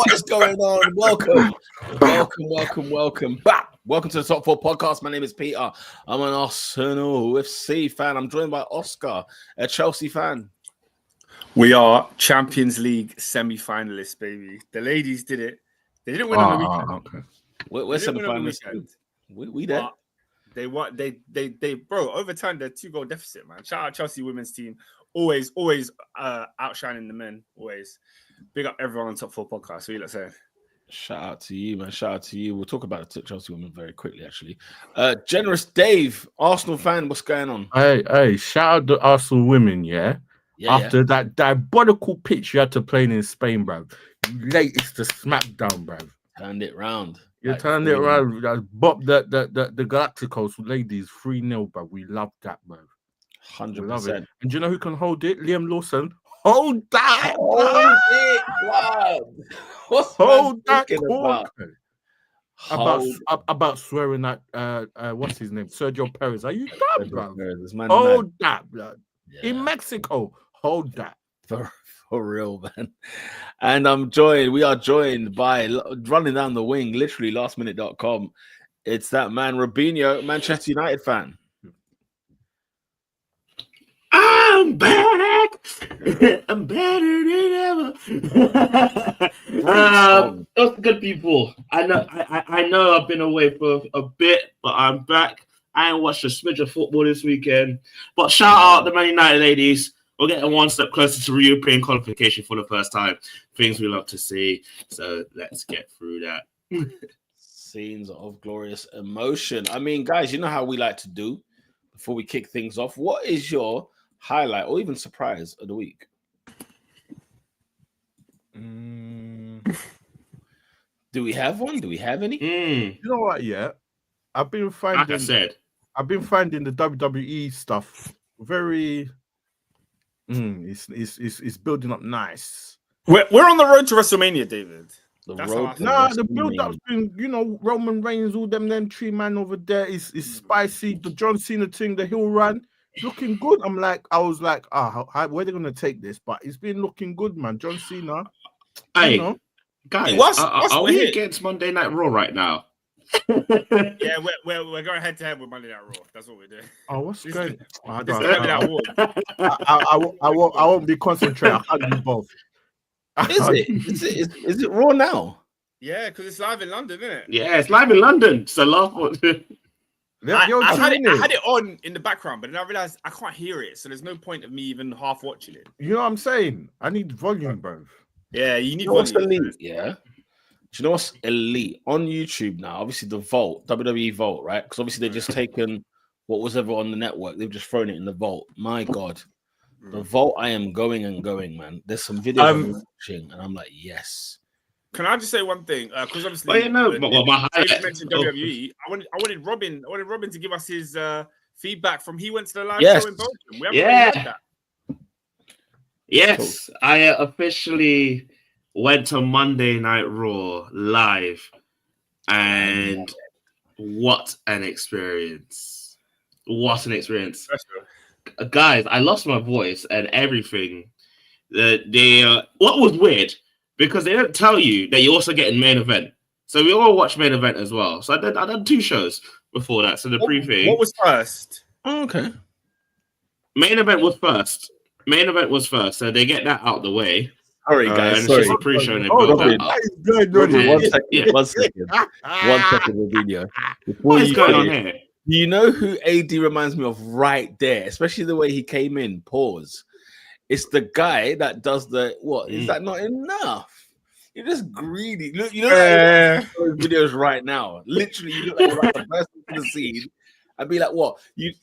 What is going on? Welcome back. Welcome to the Top 4 podcast. My name is Peter. I'm an Arsenal FC fan. I'm joined by Oscar, a Chelsea fan. We are Champions League semi-finalists, baby. The ladies did it. They didn't win on the weekend. Okay. We're semi-finalists. We there. They bro, overturned their 2-goal deficit, man. Shout out Chelsea women's team. Always outshining the men. Always. Big up everyone on Top 4 podcast. What you lot saying? Shout out to you, man. Shout out to you. We'll talk about the Chelsea women very quickly, actually. Generous Dave, Arsenal fan, what's going on? Hey, shout out the Arsenal women, yeah? After that diabolical pitch you had to play in Spain, bro. Latest to smackdown, bro. Turned it round. You turned it around. Bob the Galacticos ladies 3-0, bro. We love that, bro. 100%. And do you know who can hold it? Liam Lawson. Hold that! Hold it, wow. Hold that about swearing at what's his name? Sergio Perez. Are you dumb, bro? Hold that, blood. Yeah. In Mexico, hold that. For real, man. And we are joined by running down the wing, literally lastminute.com. It's that man, Robinho, Manchester United fan. I'm back. I'm better than ever. Those good people. I know I've been away for a bit, but I'm back. I ain't watched a smidge of football this weekend. But shout out the Man United ladies. We're getting one step closer to European qualification for the first time. Things we love to see. So let's get through that. Scenes of glorious emotion. I mean, guys, you know how we like to do before we kick things off. What is your highlight or even surprise of the week? Do we have one? Do we have any? You know what? Yeah, I've been finding. Like I said, I've been finding the WWE stuff very. It's building up nice. We're on the road to WrestleMania, David. The build-up's been, Roman Reigns, all them 3 man over there is spicy. The John Cena thing, the hill run, it's looking good. I was like, where are they gonna take this? But it's been looking good, man. John Cena. Hey, guys, are we against Monday Night Raw right now? Yeah, we're going head to head with Monday Night Raw. That's what we're doing. Oh, what's going? I won't be concentrating. I can't do both. Is it Raw now? Yeah, because it's live in London, isn't it? Yeah, it's live in London. It's the last one. I had it on in the background, but then I realized I can't hear it, so there's no point of me even half watching it. You know what I'm saying? I need volume, bro. Yeah, you need volume. Elite, yeah. Do you know what's elite on YouTube now? Obviously, the Vault, WWE Vault, right? Because obviously they've just taken what was ever on the network. They've just thrown it in the Vault. My God, the Vault. I am going, man. There's some videos I'm watching, and I'm like, yes. Can I just say one thing? Because obviously, David mentioned WWE. I wanted Robin to give us his feedback from he went to the live show in Belgium. We haven't really heard that. Yes, I officially went to Monday Night Raw live, and what an experience! What an experience, guys! I lost my voice and everything. What was weird because they don't tell you that you're also getting main event. So we all watched main event as well. So I did 2 shows before that. So the pre-thing. What was first? Oh, okay. Main event was first. So they get that out the way. Sorry, guys. It's just a pre-show and One second, video. What is going on here? You know who AD reminds me of right there, especially the way he came in. Pause. It's the guy that does is that not enough? You're just greedy. Look, you know those videos right now. Literally, you look like the person in the scene. I'd be like, what? You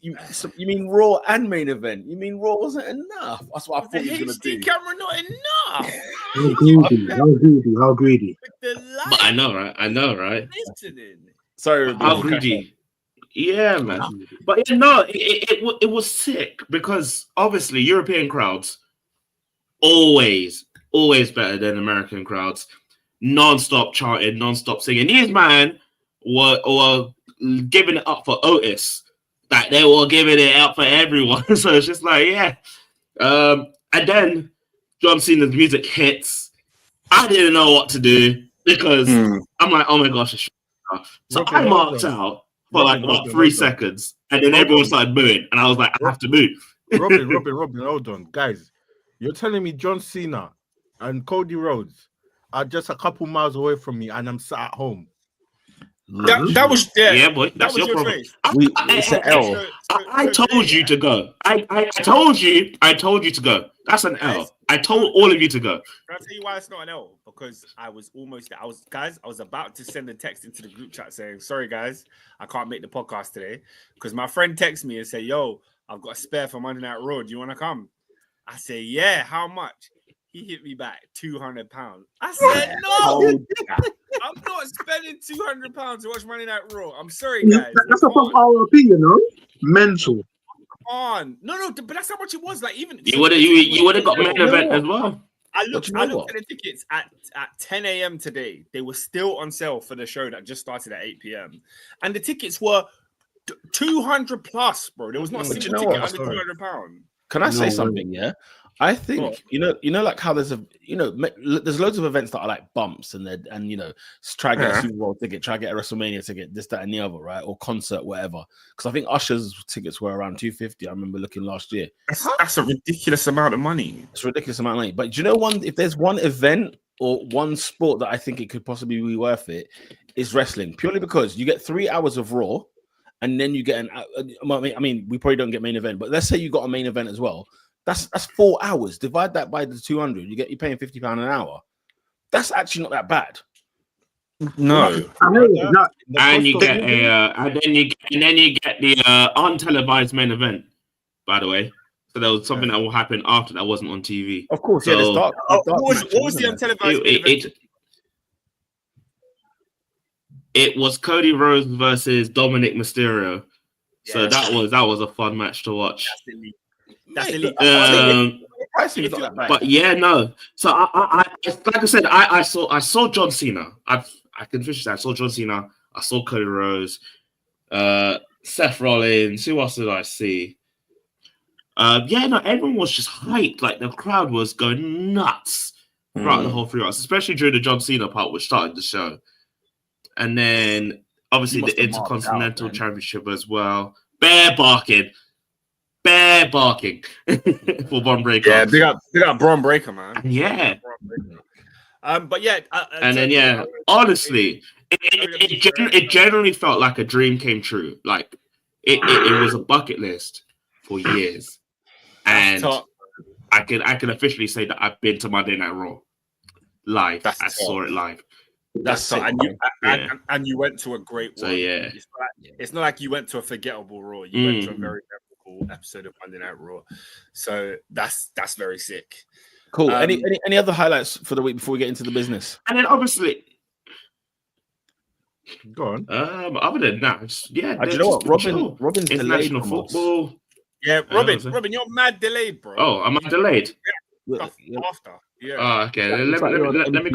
mean Raw and main event? You mean Raw wasn't enough? That's what I thought you were gonna do. Camera not enough. How greedy. But I know, right? Sorry, how greedy. Yeah, man. But it was sick because obviously European crowds always better than American crowds. Non-stop chanting, non-stop singing. These man were giving it up for Otis. Like they were giving it up for everyone. So it's just like, yeah. And then John Cena's music hits. I didn't know what to do because I'm like, oh my gosh, so I marked out for like 3 seconds, and then everyone started booing, and I was like, I have to move. Robin, hold on, guys. You're telling me John Cena and Cody Rhodes are just a couple miles away from me, and I'm sat at home. That was boy. That's your problem. It's an L. I told you to go. I told you to go. That's an L. I told all of you to go. Can I tell you why it's not an L? Because I was about to send a text into the group chat saying, sorry guys, I can't make the podcast today. Because my friend texted me and said, yo, I've got a spare for Monday Night Raw. Do you want to come? I said, yeah, how much? He hit me back £200. I said, no, I'm not spending £200 to watch Monday Night Raw. I'm sorry, guys. That's a from RRP, you know? Mental. On. No, but that's how much it was. Like, even you would have got main event as well. I looked at the tickets at 10 a.m. today. They were still on sale for the show that just started at 8 p.m. And the tickets were 200 plus, bro. There was not a single ticket under £200. Can I say something? Yeah, I think you know, like how there's there's loads of events that are like bumps, and try to get a Super Bowl ticket, try to get a WrestleMania ticket, this, that, and the other, right? Or concert, whatever. Because I think Usher's tickets were around $250. I remember looking last year. That's a ridiculous amount of money. It's a ridiculous amount of money. But do you know if there's one event or one sport that I think it could possibly be worth it, is wrestling. Purely because you get 3 hours of Raw. And then you get I mean, we probably don't get main event, but let's say you got a main event as well. That's 4 hours. Divide that by the 200. You're paying £50 an hour. That's actually not that bad. No. And you get and then you get the untelevised main event. By the way, so there was something that will happen after that wasn't on TV. Of course, what was the untelevised event? It was Cody Rhodes versus Dominic Mysterio. So that was a fun match to watch. That's elite. But yeah, no. So I like I said, I saw John Cena. I can officially say I saw John Cena. I saw Cody Rhodes, Seth Rollins. Who else did I see? Everyone was just hyped. Like the crowd was going nuts throughout the whole 3 hours, especially during the John Cena part, which started the show. And then obviously the Intercontinental Championship as well. Bear barking for Braun Breaker. Yeah, they got Braun Breaker, man. Yeah. But yeah, honestly, it generally felt like a dream came true. Like it was a bucket list for years, and I can officially say that I've been to Monday Night Raw live. I saw it live. That's and you went to a great one. So yeah, it's not like you went to a forgettable Raw. You went to a very memorable episode of Monday Night Raw. So that's very sick. Cool. Any other highlights for the week before we get into the business? And then obviously, go on. Other than that, do you know what? Robin's international football. Yeah, Robin, you're mad delayed, bro. Oh, am I delayed? After. Yeah. Oh, okay. Let me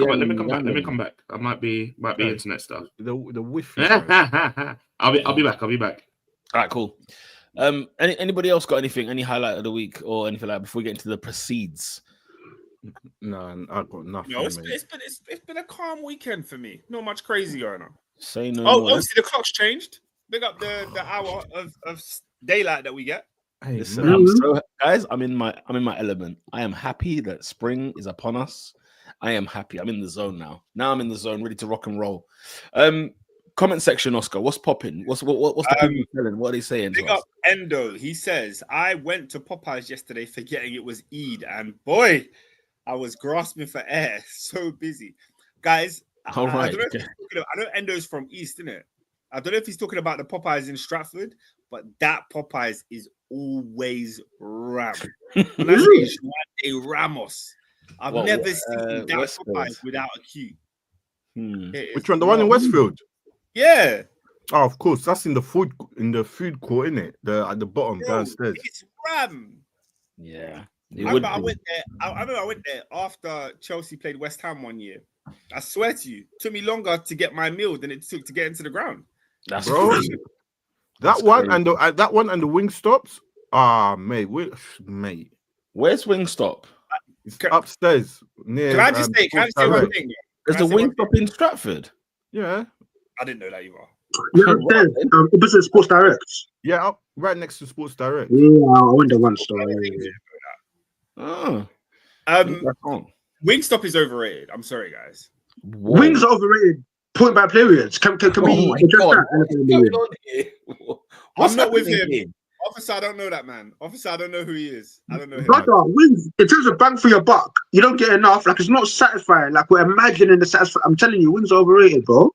come back. I might be internet stuff. The Wi-Fi. I'll be back. All right, cool. Anybody else got anything? Any highlight of the week or anything like that before we get into the proceeds? No, I've got nothing. No, it's been a calm weekend for me. Not much crazy going on. Say no more. Obviously the clock's changed. Big up the hour of daylight that we get. Hey, listen, guys, I'm in my element. I am happy that spring is upon us. I am happy. I'm in the zone now. Now I'm in the zone, ready to rock and roll. Comment section, Oscar. What's popping? What's the people telling? What are they saying? Big up Endo. He says, I went to Popeyes yesterday forgetting it was Eid, and boy, I was grasping for air. So busy. Guys, all right. I know Endo's from East, isn't it? I don't know if he's talking about the Popeyes in Stratford, but that Popeyes is always ram. When I say Juan Ramos, I've never seen that Popeyes without a queue. Which one? The one in Westfield? Yeah. Oh, of course. That's in the food court, isn't it? At the bottom downstairs. It's ram. Yeah. I remember I went there after Chelsea played West Ham one year. I swear to you, it took me longer to get my meal than it took to get into the ground. That's bro. Crazy. That one and the wing stops. Mate. Where's Wingstop? It's upstairs near. Can I just say Sports one Direct. thing? There's a Wingstop in Stratford. Yeah, I didn't know that either. Yeah, upstairs. Opposite Sports Direct. yeah, up right next to Sports Direct. Yeah, I went there once. So, Oh, Wingstop is overrated. I'm sorry, guys. whoa. Wings are overrated. Point by periods. Can we my address God. that? What's going on here? What's I'm not with happening him. here? Officer, I don't know that man. Officer, I don't know who he is. I don't know him. Brother, wings, in terms of bang for your buck, you don't get enough. Like, it's not satisfying. Like, we're imagining the satisfying. I'm telling you, wings are overrated, bro.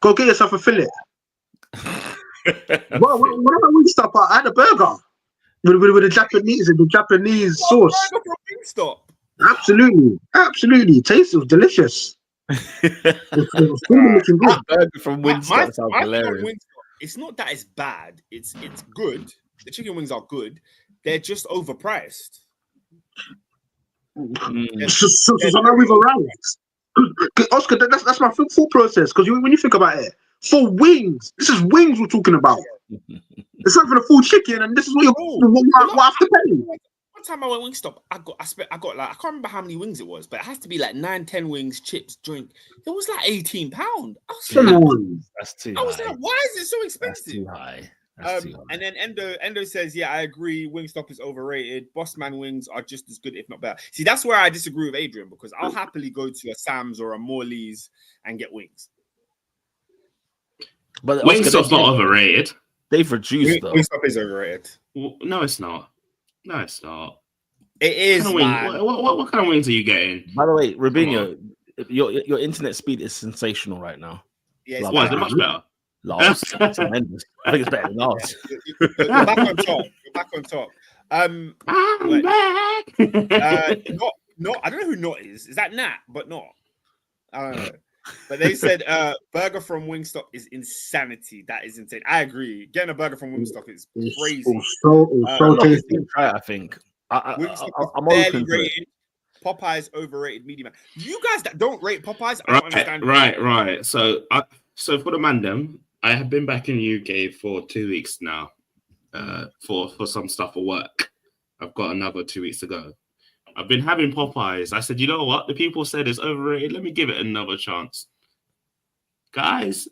Go get yourself a fillet. Well, what about Wingstop? I had a burger with the Japanese sauce. Burger from Wingstop. Absolutely. Taste was delicious. It was really looking good. Burger from Wingstop sounds my hilarious. Wingstop, it's not that it's bad. It's good. The chicken wings are good. They're just overpriced. So now we've arrived. Oscar, that's my thought process. Because when you think about it, for wings, this is wings we're talking about. It's not even a full chicken, and this is what I have to pay. One time I went Wingstop, I got like, I can't remember how many wings it was, but it has to be like 9-10 wings, chips, drink. It was like £18. Come on. That's too I was high. like, why is it so That's expensive? too high. That's too high. And then Endo says, yeah, I agree. Wingstop is overrated. Bossman wings are just as good, if not better. See, that's where I disagree with Adrian, because I'll happily go to a Sam's or a Morley's and get wings. But Wingstop's not overrated. They've reduced though. Wingstop is overrated. No, it's not. No, it's not. It is. What kind of what kind of wings are you getting? By the way, Rubinho, your internet speed is sensational right now. Yeah, Love Why it. is it much better? Lars, tremendous. I think it's better than ours. You're back on top. You're back on top. I'm wait. back. Not. I don't know who Not is. Is that Nat? But not. I don't know. But they said burger from Wingstop is insanity. That is insane. I agree. Getting a burger from Wingstop is crazy. So tasty. I think. I'm barely open to it. rated. Popeyes overrated medium. You guys that don't rate Popeyes, I don't understand. Right. So for the mandem, I have been back in the UK for 2 weeks now. For some stuff for work. I've got another 2 weeks to go. I've been having Popeyes. I said, you know what? The people said it's overrated. Let me give it another chance. Guys,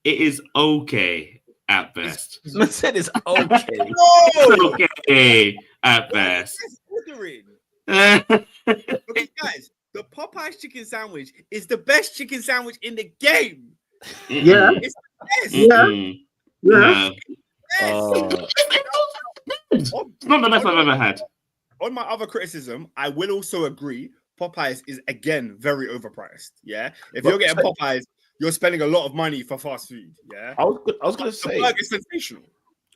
it is okay at best. I said it's okay. It's okay at best. Okay, guys, the Popeyes chicken sandwich is the best chicken sandwich in the game. Yeah. It's the best. Yeah. It's not the best I've ever had. On my other criticism, I will also agree Popeyes is again very overpriced. Yeah, if you're getting Popeyes, you're spending a lot of money for fast food. Yeah, I was gonna say the burger is sensational.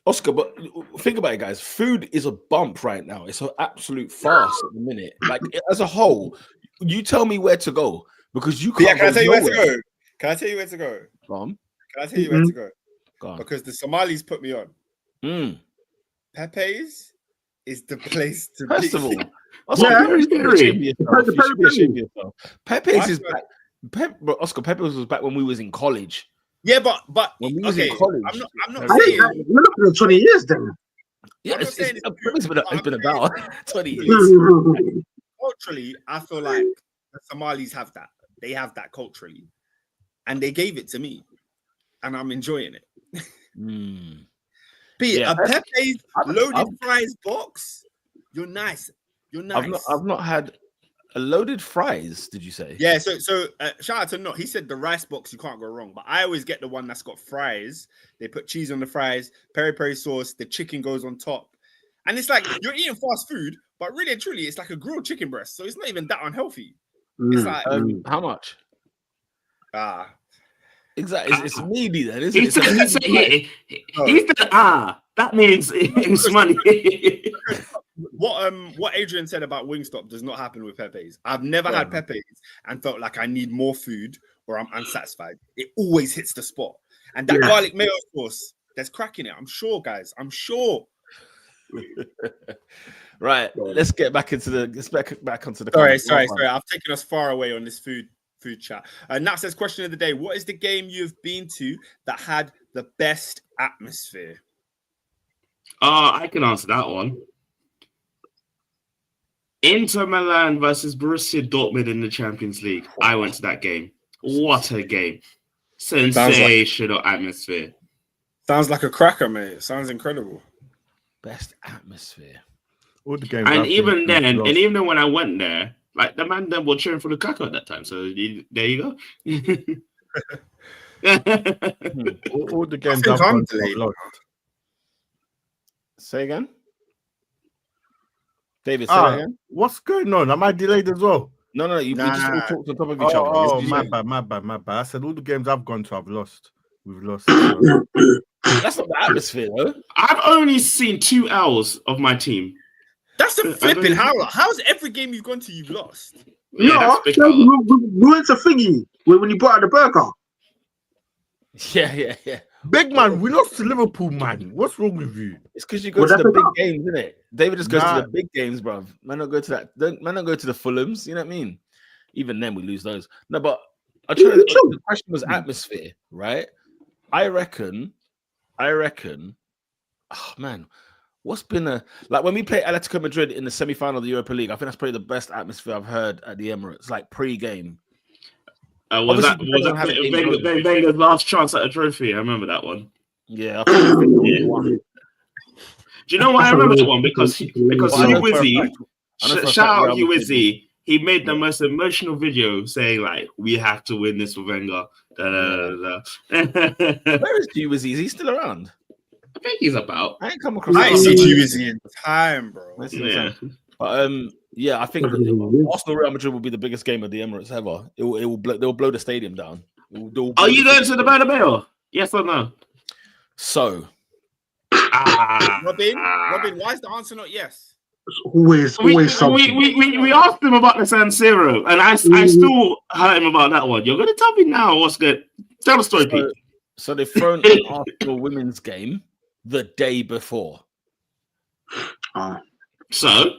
Oscar, but think about it, guys. Food is a bump right now. It's an absolute farce at the minute. Like as a whole, you tell me where to go because you can't. Yeah, can I tell you where to nowhere. go? Can I tell you where to go? Go on. Can I tell you where to go? Go on. Because the Somalis put me on. Pepe's is the place to be. First of all, Yeah, you should be ashamed of yourself. Pepe's is back. Oscar, Pepe's was back when we was in college. Yeah, but When we was okay, in college, I'm not I saying. think you're looking at 20 years then. Yeah, I'm not saying it's been about 20 years. Culturally, I feel like the Somalis have that. They have that culturally, and they gave it to me, and I'm enjoying it. Pete, Yeah, a Pepe's loaded I've- fries box. You're nice. You're nice. I've not had a loaded fries. Did you say? Yeah, so shout out to Not. He said the rice box, you can't go wrong. But I always get the one that's got fries. They put cheese on the fries, peri sauce, the chicken goes on top. And it's like you're eating fast food, but really and truly, it's like a grilled chicken breast. So it's not even that unhealthy. It's like How much? Exactly. It's meaty then, isn't it? He said, that means it's money. What Adrian said about Wingstop does not happen with Pepe's. I've never had Pepe's and felt like I need more food or I'm unsatisfied. It always hits the spot. And that garlic mayo sauce, there's crack in it. I'm sure, guys. I'm sure. Right. Let's get back into back onto the. Sorry. I've taken us far away on this food chat. Nat says, question of the day: what is the game you've been to that had the best atmosphere? I can answer that one. Inter Milan versus Borussia Dortmund in the Champions League. I went to that game. What a game. Sensational atmosphere. Sounds like a cracker, mate. Sounds incredible. Best atmosphere. All the games. And I've even been then, to, and even when I went there, like the man then were cheering for Lukaku at that time. So there you go. all the games think I've I'm gone to, I've delayed. lost. Say again. David, say that again. What's going on? Am I delayed as well? No, we just all talked on top of each other. Oh, Yes, my bad. I said all the games I've gone to, I've lost. We've lost. So. That's not the atmosphere, though. I've only seen 2 hours of my team. That's a flipping howler. How's every game you've gone to you've lost? Yeah, that's big howler. We went to thingy when you brought out the burger. Yeah. Big man, we lost to Liverpool, man. What's wrong with you? It's because you go to the big games, isn't it? David just goes to the big games, bruv. Man, don't go to that. Man, don't go to the Fulhams. You know what I mean? Even then, we lose those. No, but the question was atmosphere, right? I reckon. Oh man, what's been when we play Atletico Madrid in the semi-final of the Europa League? I think that's probably the best atmosphere I've heard at the Emirates, like pre-game. Was that Wenger's last chance at a trophy? I remember that one. Yeah. Do you know why I remember that one? Because Wizzy, shout out Wizzy, he made the most emotional video saying like, "We have to win this for Wenger." Where is Wizzy? Is he still around? I think he's about. I ain't come across. I ain't seen Wizzy in time, bro. But I think Arsenal Real Madrid will be the biggest game of the Emirates ever. They'll blow the stadium down. Are you going to the Bernabeu? Yes or no? So, Robin, why is the answer not yes? It's always something. We asked him about the San Siro, and I still heard him about that one. You're going to tell me now what's good? Tell the story, Pete. So they've thrown an Arsenal women's game the day before. So,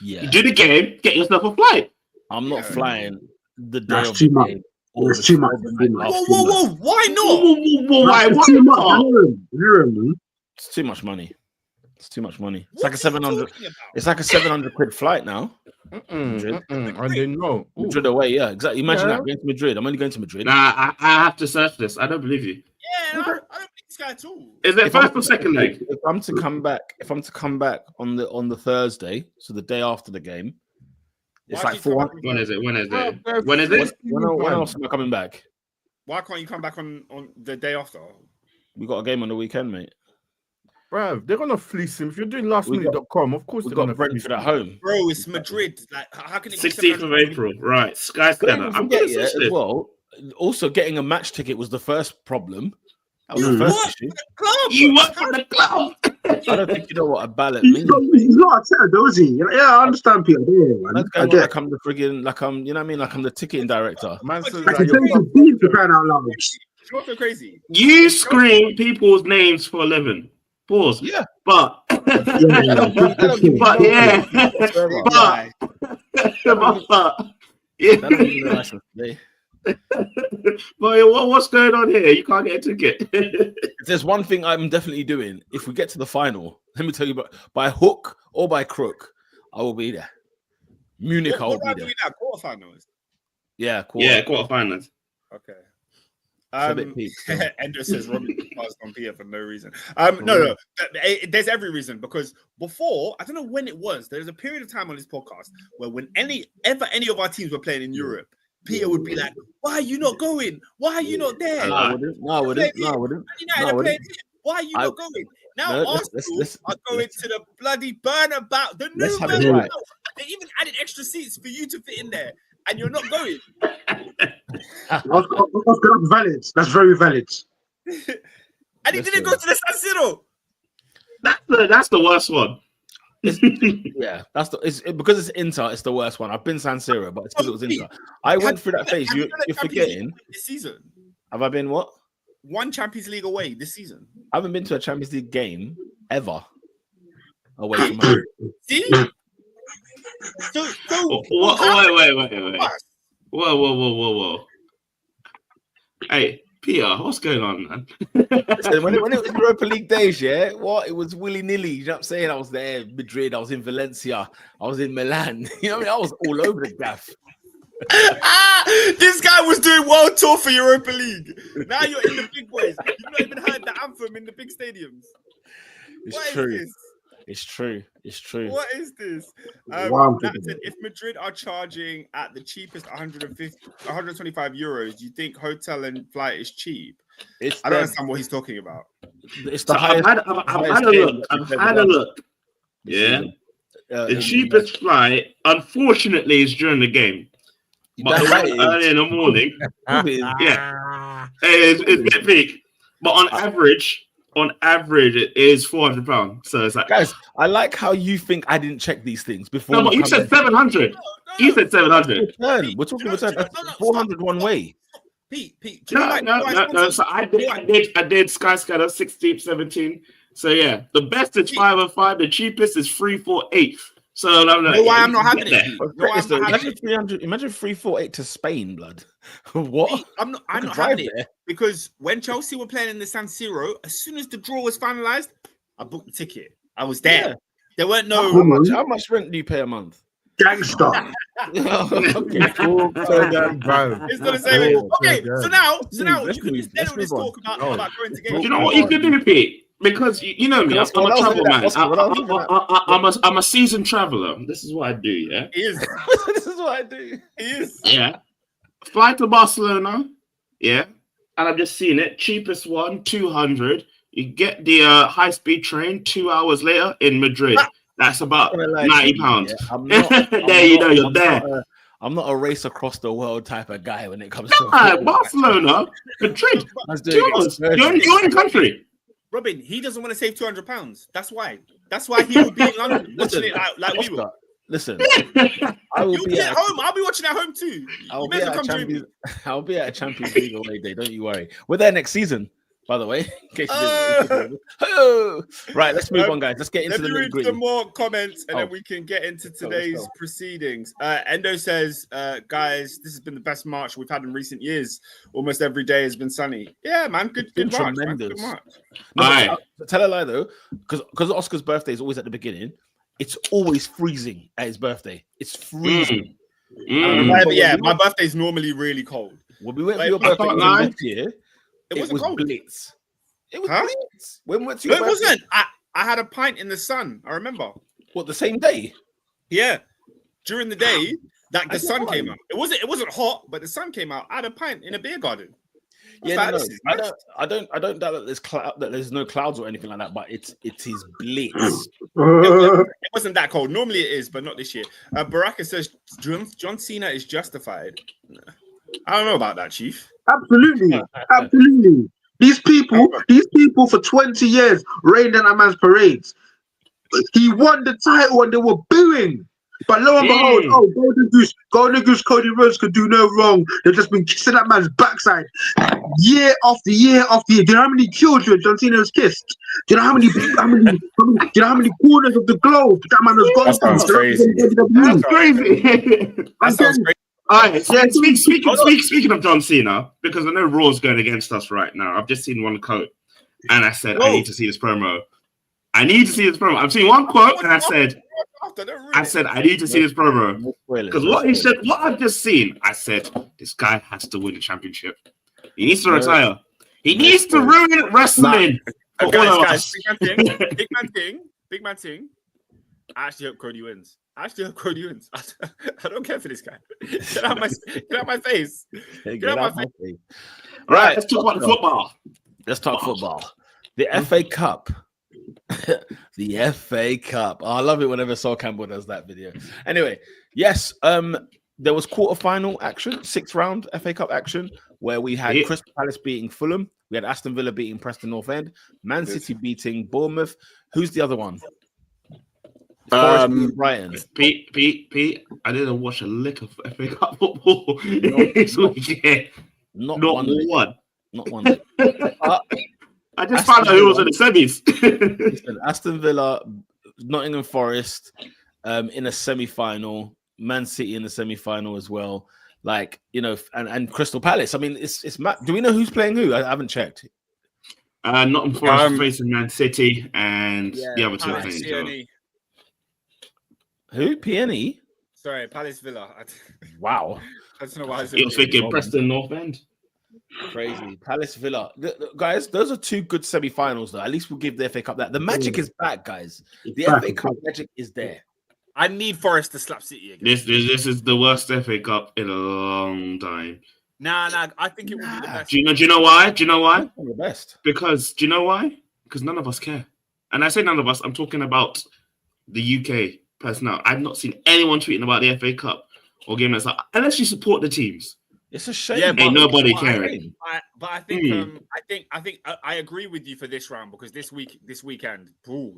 you do the game, get yourself a flight. I'm not flying the day That's of too the much. game. That's too much. Whoa! Why not? Why? Too much. It's too much money. It's too much money. It's like a 700. It's like a 700 quid flight now. I didn't know. Madrid away, yeah, exactly. Imagine that going to Madrid. I'm only going to Madrid. Nah, I have to search this. I don't believe you. Yeah, I don't believe this guy at all. Is it first or second leg? If I'm to come back on the Thursday, so the day after the game, it's like 400. When is it? When else am I coming back? Why can't you come back on the day after? We got a game on the weekend, mate. Bro, they're gonna fleece him. If you're doing lastminute.com, of course we've they're got Brentford at home. Bro, it's Madrid. Like, how can it 16th of April? Right, Sky Scanner. I'm getting it as well. Also, getting a match ticket was the first problem. That was the first issue. You work for the club. I don't think you know what a ballot means. He's not a tenor, though, is he? Yeah, I understand, Peter. I get. Like I'm the friggin', like I'm, you know what I mean? Like I'm the ticketing director. Man says I can tell you to crying out loud. What's so crazy? You scream people's names for a living. Pause. Yeah. But what's going on here? You can't get a ticket. If there's one thing I'm definitely doing, if we get to the final, let me tell you, by hook or by crook, I will be there. Munich, I will be there. Quarterfinals. Yeah, quarterfinals. Okay. Endo says Robin passed on Peter for no reason. No. There's every reason, because before, I don't know when it was, there's a period of time on this podcast where when any of our teams were playing in Europe, Peter would be like, "Why are you not going? Why are you not there?" No, I wouldn't. Why are you not going? Now Arsenal are going to the bloody Burnabout, the new Burnabout. They even added extra seats for you to fit in there, and you're not going. That's valid. That's very valid. And he didn't go to the San Siro. That's the worst one. Yeah, because it's Inter. It's the worst one. I've been San Siro, but it's because it was Inter. I went through that phase. You're forgetting. This season, have I been what? One Champions League away this season. I haven't been to a Champions League game ever away from home. See? So wait. Whoa. Hey, Peter, what's going on, man? Listen, when it was Europa League days, yeah, what? It was willy-nilly. You know what I'm saying? I was there in Madrid, I was in Valencia, I was in Milan. You know what I mean? I was all over the gaff. This guy was doing world tour for Europa League. Now you're in the big boys. You've not even heard the anthem in the big stadiums. It's true. It's true. It's true. What is this? Wow. That said, if Madrid are charging at the cheapest 125 euros, do you think hotel and flight is cheap? I don't understand what he's talking about. It's the highest. I've had a look. Yeah. The cheapest flight, unfortunately, is during the game. But early in the morning. Yeah. It's a bit big. But on average, it is £400. So it's like, guys, I like how you think I didn't check these things before. No, but you said 700. You said 700. We're talking return. That's 400 one way. Pete. No. So I did Skyscanner 16, 17. So yeah, the best is 505. The cheapest is 348. So I'm like, why I'm not having it. Imagine 348 to Spain, blood. What? I'm not having it because when Chelsea were playing in the San Siro, as soon as the draw was finalized, I booked the ticket. I was there. Yeah. There weren't no. How much rent do you pay a month? Gangster. Okay. Bro. It's not the same. Okay, so now you can just end all this talk about going to games. Do you know what you can do, Pete? Because you know me, I'm a travel man. I'm a seasoned traveler. This is what I do, yeah? He is. This is what I do. He is. Yeah. Fly to Barcelona, yeah? And I've just seen it. Cheapest one, 200. You get the high-speed train 2 hours later in Madrid. That's about £90. Yeah, you're there. I'm not a race across the world type of guy when it comes to Barcelona, Madrid. 2 hours. You're in country. Robin, he doesn't want to save £200. That's why. That's why he will be in London watching it like we will. Listen, you'll be at home. I'll be watching at home too. I'll be at a Champions League away day. Don't you worry. We're there next season, by the way. In case you didn't. Right, let's move on, guys. Let's get into the read some more comments, and then we can get into today's proceedings. Endo says, "Guys, this has been the best March we've had in recent years. Almost every day has been sunny. Yeah, man, good March. Tremendous. Man. No, tell a lie though, because Oscar's birthday is always at the beginning. It's always freezing at his birthday. It's freezing. My birthday's normally really cold. When we went for your birthday this year, it was cold. Blitz. It was blitz. When we went to your birthday? It wasn't. I had a pint in the sun. I remember. What, the same day? Yeah, during the day, the sun came out. It wasn't hot, but the sun came out. I had a pint in a beer garden. Yeah, I don't doubt that there's no clouds or anything like that, but it is blitz. It wasn't that cold. Normally it is, but not this year. Baraka says John Cena is justified. I don't know about that, Chief. Absolutely. These people for 20 years rained on that man's parades. He won the title and they were booing. But lo and behold, Golden Goose, Cody Rhodes could do no wrong. They've just been kissing that man's backside year after year after year. Do you know how many children John Cena has kissed? Do you know how many corners of the globe that man has gone? That sounds crazy. That's crazy. That sounds crazy. All right, yeah, speaking of John Cena, because I know Raw's going against us right now. I've just seen one quote, and I said, I need to see this promo. I've seen one quote, and I said, I need to see this promo. Because what he said, what I've just seen, I said, this guy has to win the championship. He needs to retire. He needs to ruin wrestling. Guys, big man thing. I actually hope Cody wins. I don't care for this guy. Get out my face. Get out my face. Right, let's talk about football. Let's talk football. The FA Cup. The FA Cup. Oh, I love it whenever Sol Campbell does that video. Anyway, yes, there was quarterfinal action, 6th round FA Cup action, where we had Crystal Palace beating Fulham, we had Aston Villa beating Preston North End, Man City beating Bournemouth. Who's the other one? Brighton. Pete, I didn't watch a lick of FA Cup football this weekend. Not one. I just found out who was in the semis. Listen, Aston Villa, Nottingham Forest in a semi-final, Man City in the semi-final as well. like and Crystal Palace. I mean, it's do we know who's playing who? I haven't checked. Nottingham Forest facing Man City, and the other two are Palace, playing. CNE. Who? PNE? Sorry, Palace Villa. Wow. I don't know why I said You're thinking Preston North End. Crazy. Palace Villa. Guys, those are two good semi-finals, though. At least we'll give the FA Cup that. The magic is back, guys. The FA Cup magic is there. I need Forest to slap City again. This is the worst FA Cup in a long time. Nah. I think it will be the best. Do you know why? The best. Because do you know why? Because none of us care. And I say none of us, I'm talking about the UK personnel. I've not seen anyone tweeting about the FA Cup or game that's like, unless you support the teams. It's a shame. Yeah, ain't nobody caring. But I think I agree with you for this round because this weekend,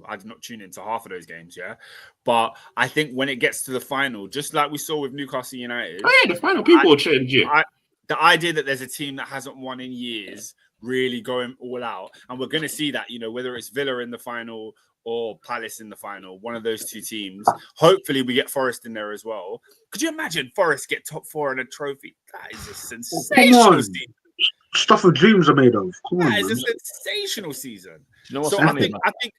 I did not tune into half of those games. Yeah, but I think when it gets to the final, just like we saw with Newcastle United, the final people will change you. The idea that there's a team that hasn't won in years really going all out, and we're going to see that whether it's Villa in the final or Palace in the final, one of those two teams. Hopefully, we get Forest in there as well. Could you imagine Forest get top 4 in a trophy? That is a sensational season. Stuff of dreams are made of. That is a sensational season. You know what's so I think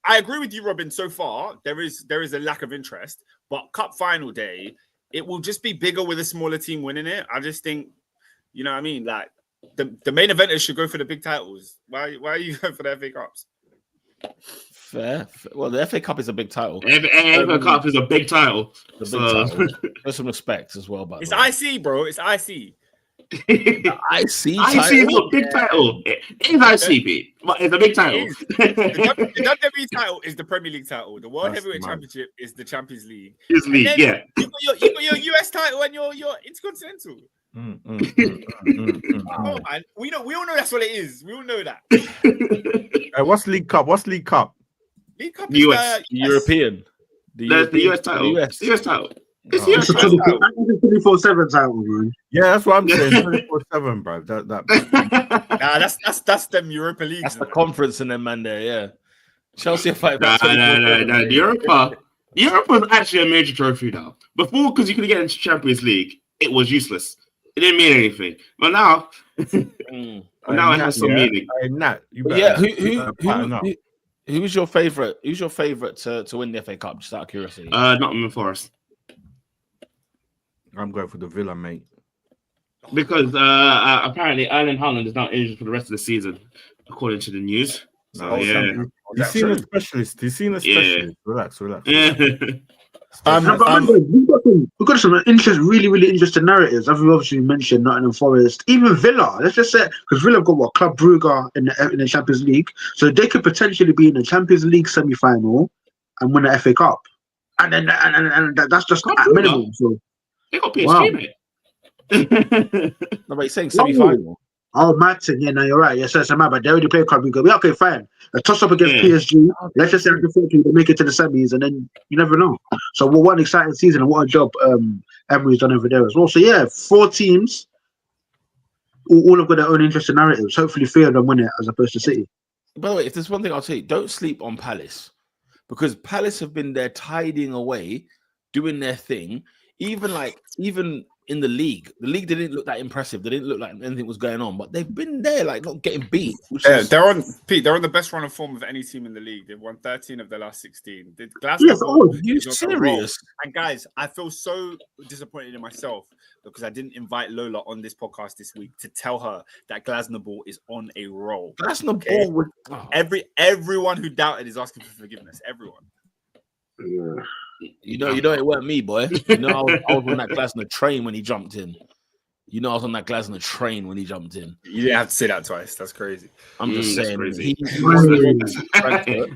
I agree with you, Robin. So far, there is a lack of interest, but Cup final day, it will just be bigger with a smaller team winning it. I just think, you know what I mean? Like the main eventers should go for the big titles. Why are you going for the FA Cups? Fair. Well, the FA Cup is a big title. FA Cup is a big title. Title. There's some respect as well, but it's IC, bro. It's IC. IC IC is a big title. It is IC, Pete, but it's a big title. The WWE title is the Premier League title. The World Heavyweight Championship is the Champions League. You got your US title and your Intercontinental. Oh man, we all know that's what it is. We all know that. What's League Cup? League Cup is US, European. The US title. The US title. It's the 24/7 title, man. Yeah, that's what I'm saying. 24/7, bro. That's them Europa League. That's the conference in them, man. There, yeah. Chelsea fight. No. Europa was actually a major trophy now. Before, because you could get into Champions League, it was useless. It didn't mean anything. But now, now it has some meaning. Who is your favorite? Who's your favorite to win the FA Cup? Just out of curiosity. Nottingham Forest. I'm going for the Villa, mate. Because apparently Erling Haaland is not injured for the rest of the season, according to the news. So, You've seen a specialist. Relax. We've got some really interesting narratives. I've obviously mentioned Nottingham Forest, even Villa. Let's just say because Villa have got Club Brugge in the Champions League, so they could potentially be in the Champions League semi-final and win the FA Cup, and that's just at minimum. So they got PSG, mate. No, but he's saying semi-final. Oh, Martin, yeah, no, you're right. Yes, that's my bad. They already played Club Brugge. Yeah, okay, fine. A toss-up against PSG. Let's just say they make it to the semis, and then you never know. So, what an exciting season, and what a job Emery's done over there as well. So, yeah, 4 teams, all have got their own interesting narratives. Hopefully, 3 of them win it as opposed to City. By the way, if there's one thing I'll tell you, don't sleep on Palace, because Palace have been there tidying away, doing their thing. Even in the league didn't look that impressive. They didn't look like anything was going on, but they've been there, like not getting beat. They're on the best run of form of any team in the league. They've won 13 of their last 16. Glasgow, you serious? And guys, I feel so disappointed in myself because I didn't invite Lola on this podcast this week to tell her that Glasgow is on a roll. Glasgow everyone who doubted is asking for forgiveness. Everyone. Yeah. You know, it weren't me, boy. You know, I was on that Glasgow train when he jumped in. You know, I was on that Glasgow train when he jumped in. You didn't have to say that twice. That's crazy. I'm just saying.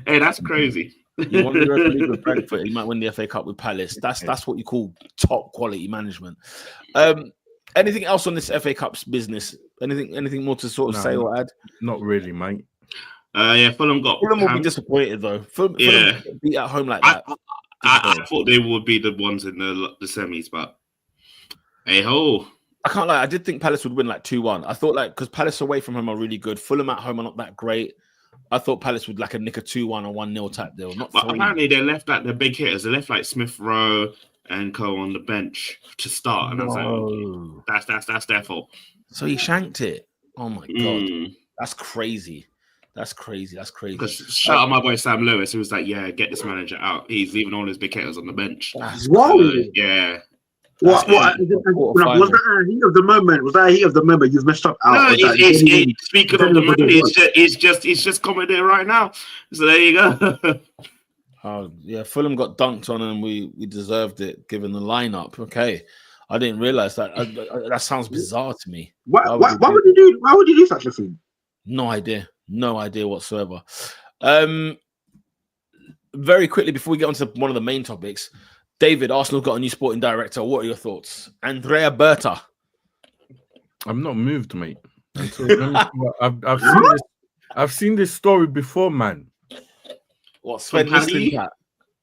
Hey, that's crazy. He won the Europa League with Frankfurt. He might win the FA Cup with Palace. That's what you call top quality management. Anything else on this FA Cup's business? Anything more to sort of say or add? Not really, mate. Fulham will be disappointed though. Fulham beat at home like that. I thought they would be the ones in the semis, but hey ho. I can't lie. I did think Palace would win like 2-1. I thought because Palace away from home are really good. Fulham at home are not that great. I thought Palace would nick a 2-1 or 1-0 type deal. But apparently they left the big hitters. They left Smith Rowe, and Co on the bench to start. And I was like, okay, that's their fault. So he shanked it. Oh my god, Mm. that's crazy. That's crazy. Because shout out my boy Sam Lewis, who was like, yeah, get this manager out. He's leaving all his big hitters on the bench. Whoa. Yeah. Was that a heat of the moment? Was that a heat of the moment? You've messed up. No, speaking of the moment, he's just coming there right now. So there you go. Oh yeah, Fulham got dunked on and we deserved it given the lineup. Okay, I didn't realize that. That sounds bizarre to me. Why would you do such a thing? No idea whatsoever. Very quickly before we get on to one of the main topics, David, Arsenal got a new sporting director. What are your thoughts? Andrea Berta. I'm not moved, mate. I've seen this story before, man. What, Sven Mislintat?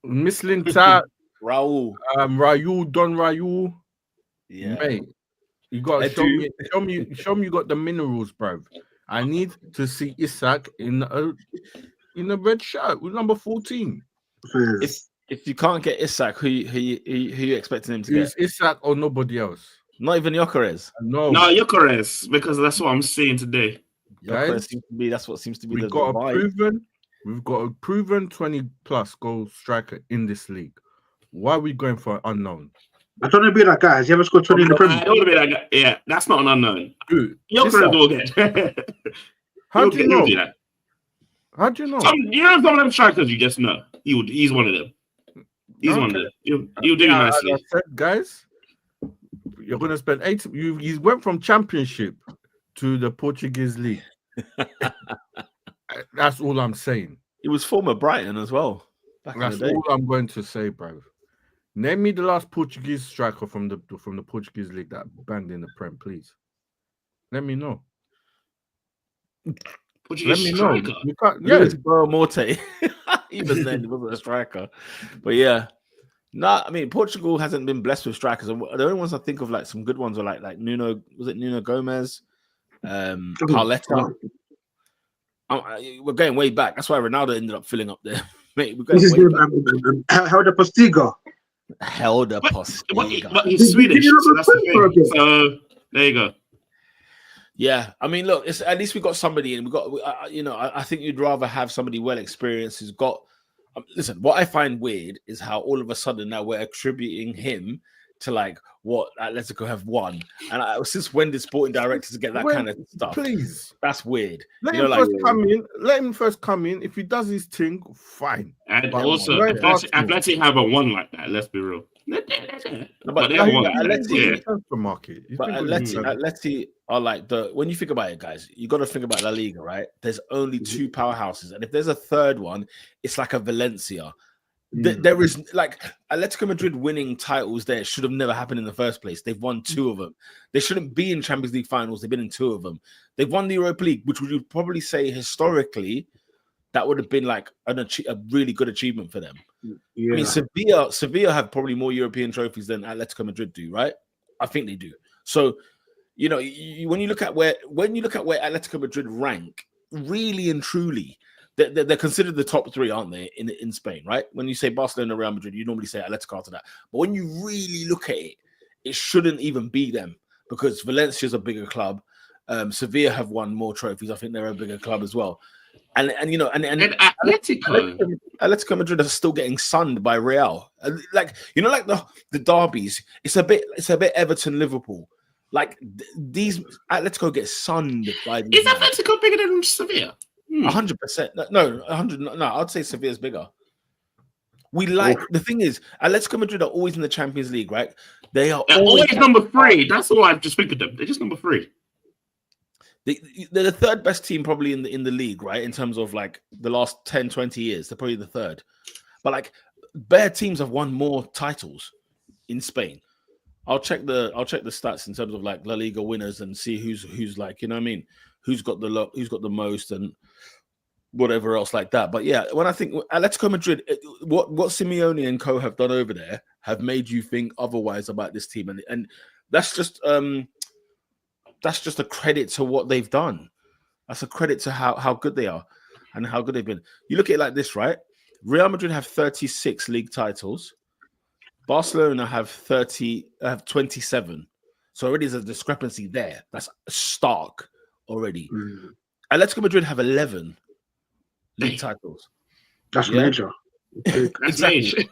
Mislintat, Raul. Don Raul. Yeah. Mate, you gotta show me you got the minerals, bruv. I need to see Isak in a red shirt with number 14. If you can't get Isak, who you expecting him to get? Isak or nobody else? Not even Gyökeres. No, Gyökeres, because that's what I'm seeing today. Guys, that's what seems to be we've got a proven 20+ goal striker in this league. Why are we going for an unknown? I don't want to be that guy. Has he ever scored 20 in the Premier? I don't want to be that guy. Yeah, that's not an unknown. Gyökeres will get. How do you know? How do you know? Some of them strikers you just know. He's one of them. He's one of them. He'll do nicely. Said, guys, you're going to spend 8. You went from Championship to the Portuguese league. That's all I'm saying. He was former Brighton as well. That's all I'm going to say, bro. Name me the last Portuguese striker from the Portuguese league that banged in the Prem, please. Let me know. Let me know. You can't, yeah, it's Morte. Even then, he wasn't a striker. But yeah. No, I mean Portugal hasn't been blessed with strikers. And the only ones I think of like some good ones are like Nuno. Was it Nuno Gomez? Pauleta. We're going way back. That's why Ronaldo ended up filling up there. Mate, we're going way back. Helder Postiga. But he's Swedish. So that's the thing. So there you go. Yeah, I mean, look, it's at least we got somebody, and we got, I think you'd rather have somebody well experienced who's got. Listen, what I find weird is how all of a sudden now we're attributing him to like what Atletico have won, and since when did sporting directors get that kind of stuff? Please, that's weird. Let him first come in. If he does his thing, fine. And but also, Atleti haven't won like that. Let's be real. But Atleti are like when you think about it, guys, you got to think about La Liga, right? There's only 2 powerhouses, and if there's a third one, it's like a Valencia. There is like Atletico Madrid winning titles there should have never happened in the first place. They've won 2 of them. They shouldn't be in Champions League finals. They've been in 2 of them. They've won the Europa League, which would you probably say historically that would have been like a really good achievement for them. Yeah. I mean, Sevilla have probably more European trophies than Atletico Madrid do, right? I think they do. So, when you look at where Atletico Madrid rank, really and truly, they're considered the top 3, aren't they, in Spain, right? When you say Barcelona, Real Madrid, you normally say Atletico after that. But when you really look at it, it shouldn't even be them because Valencia's a bigger club. Sevilla have won more trophies. I think they're a bigger club as well. And Atletico Madrid are still getting sunned by Real. Like the derbies, it's a bit Everton Liverpool. Like these Atletico get sunned by. Is Atletico bigger than Sevilla? 100%. No, 100. No, I'd say Sevilla's bigger. The thing is, Atletico Madrid are always in the Champions League, right? They're always number 3. That's all I just think of them. They're just number 3. They're the 3rd best team probably in the league, right? In terms of like the last 10, 20 years, they're probably the 3rd. But like bare teams have won more titles in Spain. I'll check the stats in terms of like La Liga winners and see who's like, you know what I mean? Who's got the most and whatever else like that. But yeah, when I think Atletico Madrid, what Simeone and co have done over there have made you think otherwise about this team, and that's just a credit to what they've done. That's a credit to how good they are and how good they've been. You look at it like this, right? Real Madrid have 36 league titles. Barcelona have 27. So already there's a discrepancy there. That's stark already. Atletico Madrid have 11 league titles. That's major. Exactly.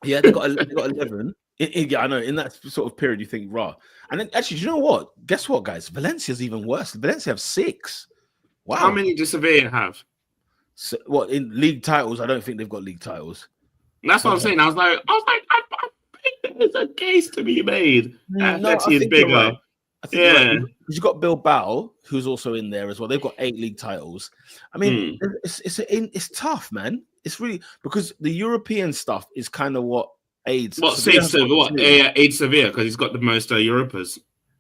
Yeah, they got 11. Yeah, I know. In that sort of period, you think, raw. And then actually, do you know what? Guess what, guys? Valencia's even worse. Valencia have 6. Wow. How many does Sevilla have? So, what in league titles? I don't think they've got league titles. That's what I'm saying. I was like, I think there's a case to be made. Atleti is bigger. Right. I think right. You've got Bilbao, who's also in there as well. They've got 8 league titles. I mean, it's tough, man. It's really because the European stuff is kind of what aids. Aids Sevilla because he's got the most Europas.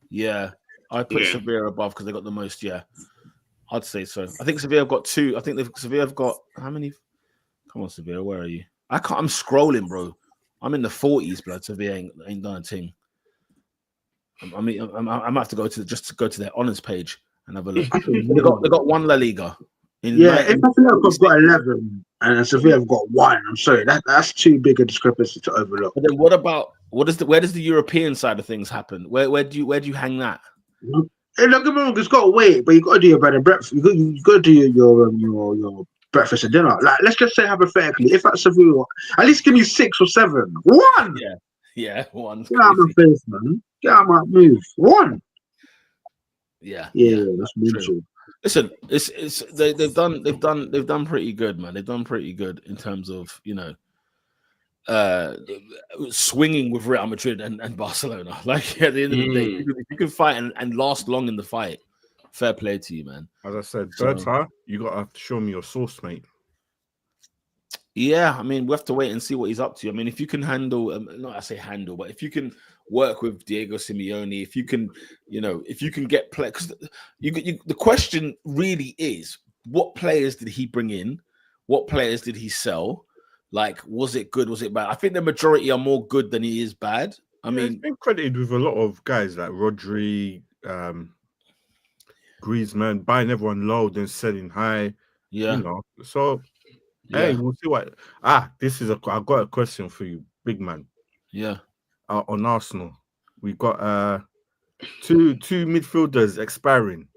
Yeah, I put Sevilla above because they got the most. Yeah, I'd say so. I think Sevilla have got 2. I think Sevilla have got how many? Come on, Sevilla, where are you? I'm scrolling, bro. I'm in the 40s, blood. Sevilla ain't done a thing. I mean, I might have to go to their honors page and have a look. they got 1 La Liga. If Sevilla have got 11 and Sevilla have got 1, I'm sorry, that's too big a discrepancy to overlook. But then where does the European side of things happen? Where do you hang that? Hey, don't get me wrong, it's got to wait, but you got to do your bed and breakfast. You got to do your breakfast and dinner. Like, let's just say hypothetically, if at Sevilla, at least give me 6 or 7. 1. Yeah, 1. Get out of my face, man. Get out of my move. 1. Yeah, that's brutal. Listen, they've done pretty good, man. They've done pretty good in terms of swinging with Real Madrid and Barcelona. Like at the end of the day, if you can fight and last long in the fight, fair play to you, man. As I said, Berta, you gotta show me your source, mate. Yeah, I mean, we have to wait and see what he's up to. I mean, if you can handle, but if you can work with Diego Simeone, if you can get play, because the question really is, what players did he bring in? What players did he sell? Like, was it good? Was it bad? I think the majority are more good than he is bad. I mean, he's been credited with a lot of guys like Rodri, Griezmann, buying everyone low, then selling high. Yeah. So. Hey, we'll see what. I've got a question for you, big man. Yeah. On Arsenal, we got two midfielders expiring.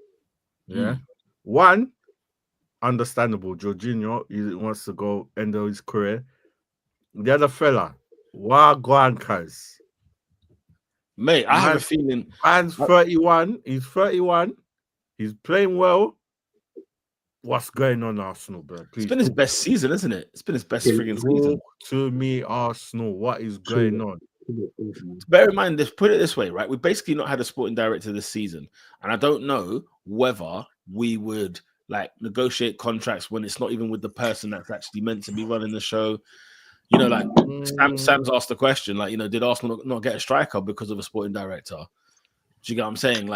Yeah. One, understandable. Jorginho, he wants to go end of his career. The other fella, Wagwan Kaz. Mate, I have a feeling. Man's 31. He's 31. He's playing well. What's going on, Arsenal, bro? Please. It's been his best season, isn't it? It's been his best friggin' season. To me, Arsenal, what is going on? Bear in mind, put it this way, right? We've basically not had a sporting director this season. And I don't know whether we would negotiate contracts when it's not even with the person that's actually meant to be running the show. Sam's asked the question, did Arsenal not get a striker because of a sporting director? Do you get what I'm saying?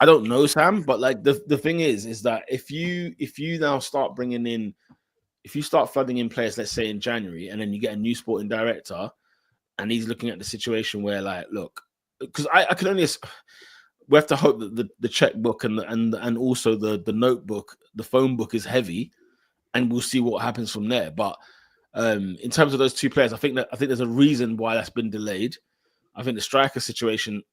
I don't know, Sam, but the thing is that if you now start flooding in players, let's say in January, and then you get a new sporting director, and he's looking at the situation where, look, because I can only, we have to hope that the checkbook and also the notebook, the phone book is heavy, and we'll see what happens from there. But in terms of those 2 players, I think there's a reason why that's been delayed. I think the striker situation.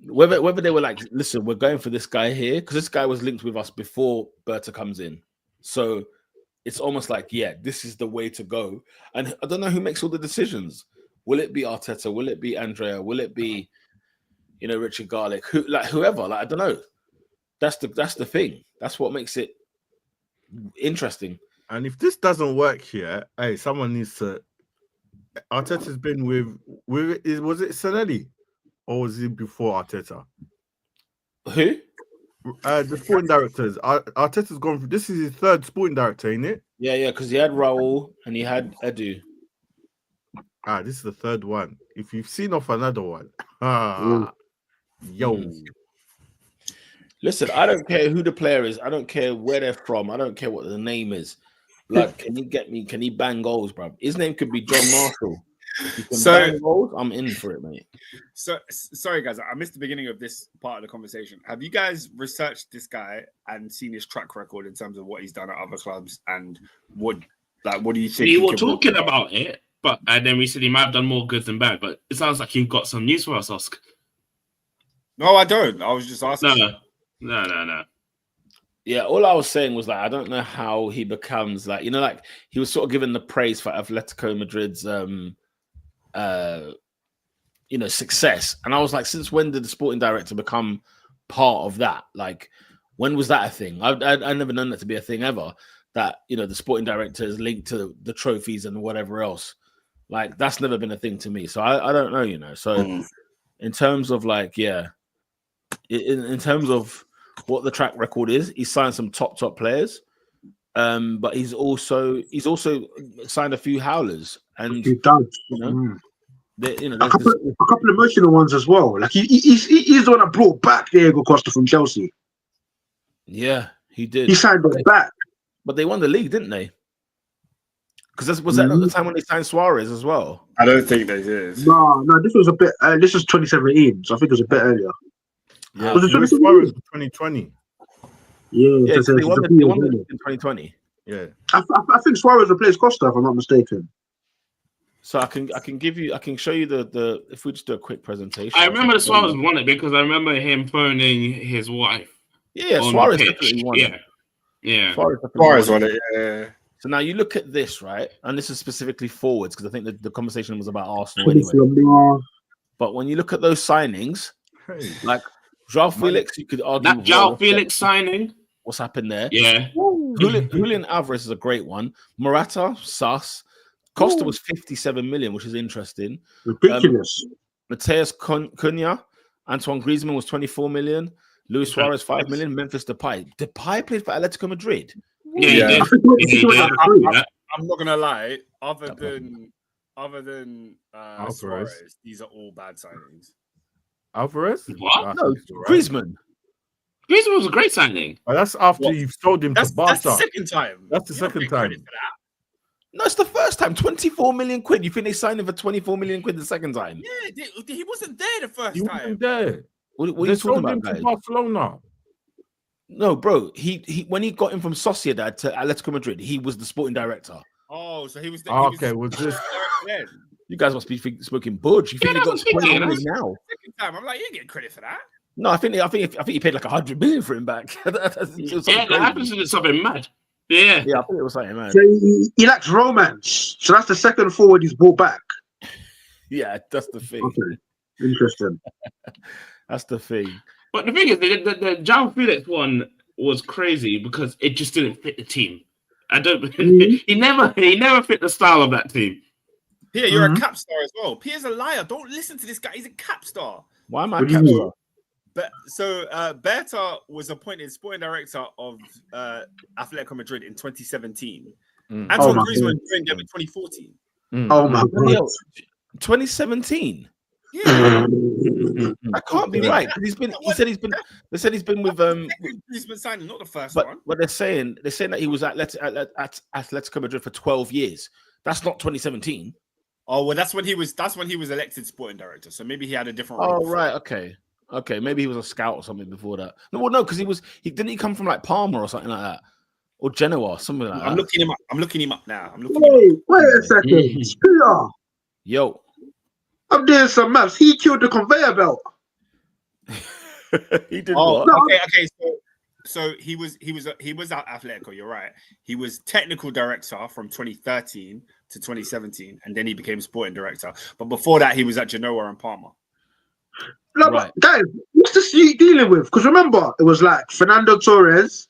Whether they were listen, we're going for this guy here because this guy was linked with us before Berta comes in, so it's almost this is the way to go. And I don't know who makes all the decisions. Will it be Arteta? Will it be Andrea? Will it be Richard Garlick? Whoever? I don't know. That's the thing. That's what makes it interesting. And if this doesn't work here, hey, someone needs to. Arteta's been with was it Sanelli? Or was it before Arteta? Who? The sporting directors. Arteta's gone through. This is his 3rd sporting director, ain't it? Yeah, because he had Raul and he had Edu. This is the 3rd one. If you've seen off another one, yo. Listen, I don't care who the player is. I don't care where they're from. I don't care what the name is. Can he bang goals, bro? His name could be John Marshall. Bang goals, I'm in for it, mate. So sorry, guys, I missed the beginning of this part of the conversation. Have you guys researched this guy and seen his track record in terms of what he's done at other clubs and would Like, what do you think? We were talking about it, and then we said he might have done more good than bad. But it sounds like you've got some news for us, Oscar. No, I don't. I was just asking. No. Yeah, all I was saying was I don't know how he becomes like he was sort of given the praise for Atletico Madrid's success, and I was like, since when did the sporting director become part of that? Like, when was that a thing? I never known that to be a thing ever. That the sporting director is linked to the trophies and whatever else. Like, that's never been a thing to me. So I don't know. So in terms of in terms of what the track record is, he's signed some top players, but he's also signed a few howlers, and he does. A couple of emotional ones as well. Like he's the one that brought back Diego Costa from Chelsea. Yeah, he did. He signed it back, but they won the league, didn't they? Because was that the time when they signed Suarez as well? I don't think they did. No, this was a bit. This was 2017, so I think it was a bit earlier. Yeah, was it Luis Suarez 2020. Yeah, they won it in 2020. Yeah, I think Suarez replaced Costa, if I'm not mistaken. So I can show you the if we just do a quick presentation. I remember the Suarez won it because I remember him phoning his wife. Yeah, Suarez definitely won it. Yeah. Suarez won it. Yeah. So now you look at this, right? And this is specifically forwards because I think the conversation was about Arsenal anyway. But when you look at those signings, like João Felix, you could argue that João Felix signing. What's happened there? Yeah. Julian Alvarez is a great one. Morata, sus. Costa was 57 million, which is interesting. Ridiculous. Mateus Cunha, Antoine Griezmann was 24 million. Luis Suarez 5 million. Memphis Depay. Depay played for Atletico Madrid. Yeah. I'm not gonna lie. Other than Suarez, these are all bad signings. Alvarez? What? No, Griezmann. Griezmann was a great signing. Oh, that's after you've sold him to Barca. That's the second time. That's the second time. No, it's the first time. 24 million quid. You think they signed him for 24 million quid the second time? Yeah, he wasn't there the first He time. wasn't there. What are you talking about, guys? To Barcelona. No, bro. He when he got him from Sociedad to Atletico Madrid, he was the sporting director. Oh, so he was. Was this? You guys must be smoking budge. You think he got 20 million now? Second time, I'm like, you get credit for that. No, I think he paid like 100 million for him back. That happens to something mad. Yeah, I think it was something mad. So he lacks romance. So that's the second forward he's brought back. Yeah, that's the thing. Okay. Interesting. That's the thing. But the thing is, the João Felix one was crazy because it just didn't fit the team. He never fit the style of that team. Pierre, you're a cap star as well. Pierre's a liar. Don't listen to this guy. He's a cap star. Why am I a cap star? But so Berta was appointed sporting director of Atletico Madrid in 2017. Antoine Griezmann joined them in 2014. Oh my god, 2017. Yeah, that can't be right. They said he's been with Griezmann signing, not the first one. But they're saying that he was at Atletico Madrid for 12 years. That's not 2017. Oh well, that's when he was elected sporting director. So maybe he had a different role. Oh right, okay. Maybe he was a scout or something before that. No, because didn't he come from like Parma or something like that, or Genoa, something like that. I'm looking him up now. Wait a second. Spear. Yo, I'm doing some maths. He killed the conveyor belt. He did. Oh, what? okay. So he was at Atletico. You're right. He was technical director from 2013 to 2017, and then he became sporting director. But before that, he was at Genoa and Parma. No, Right. but guys, what's this you dealing with? Because remember, it was like Fernando Torres.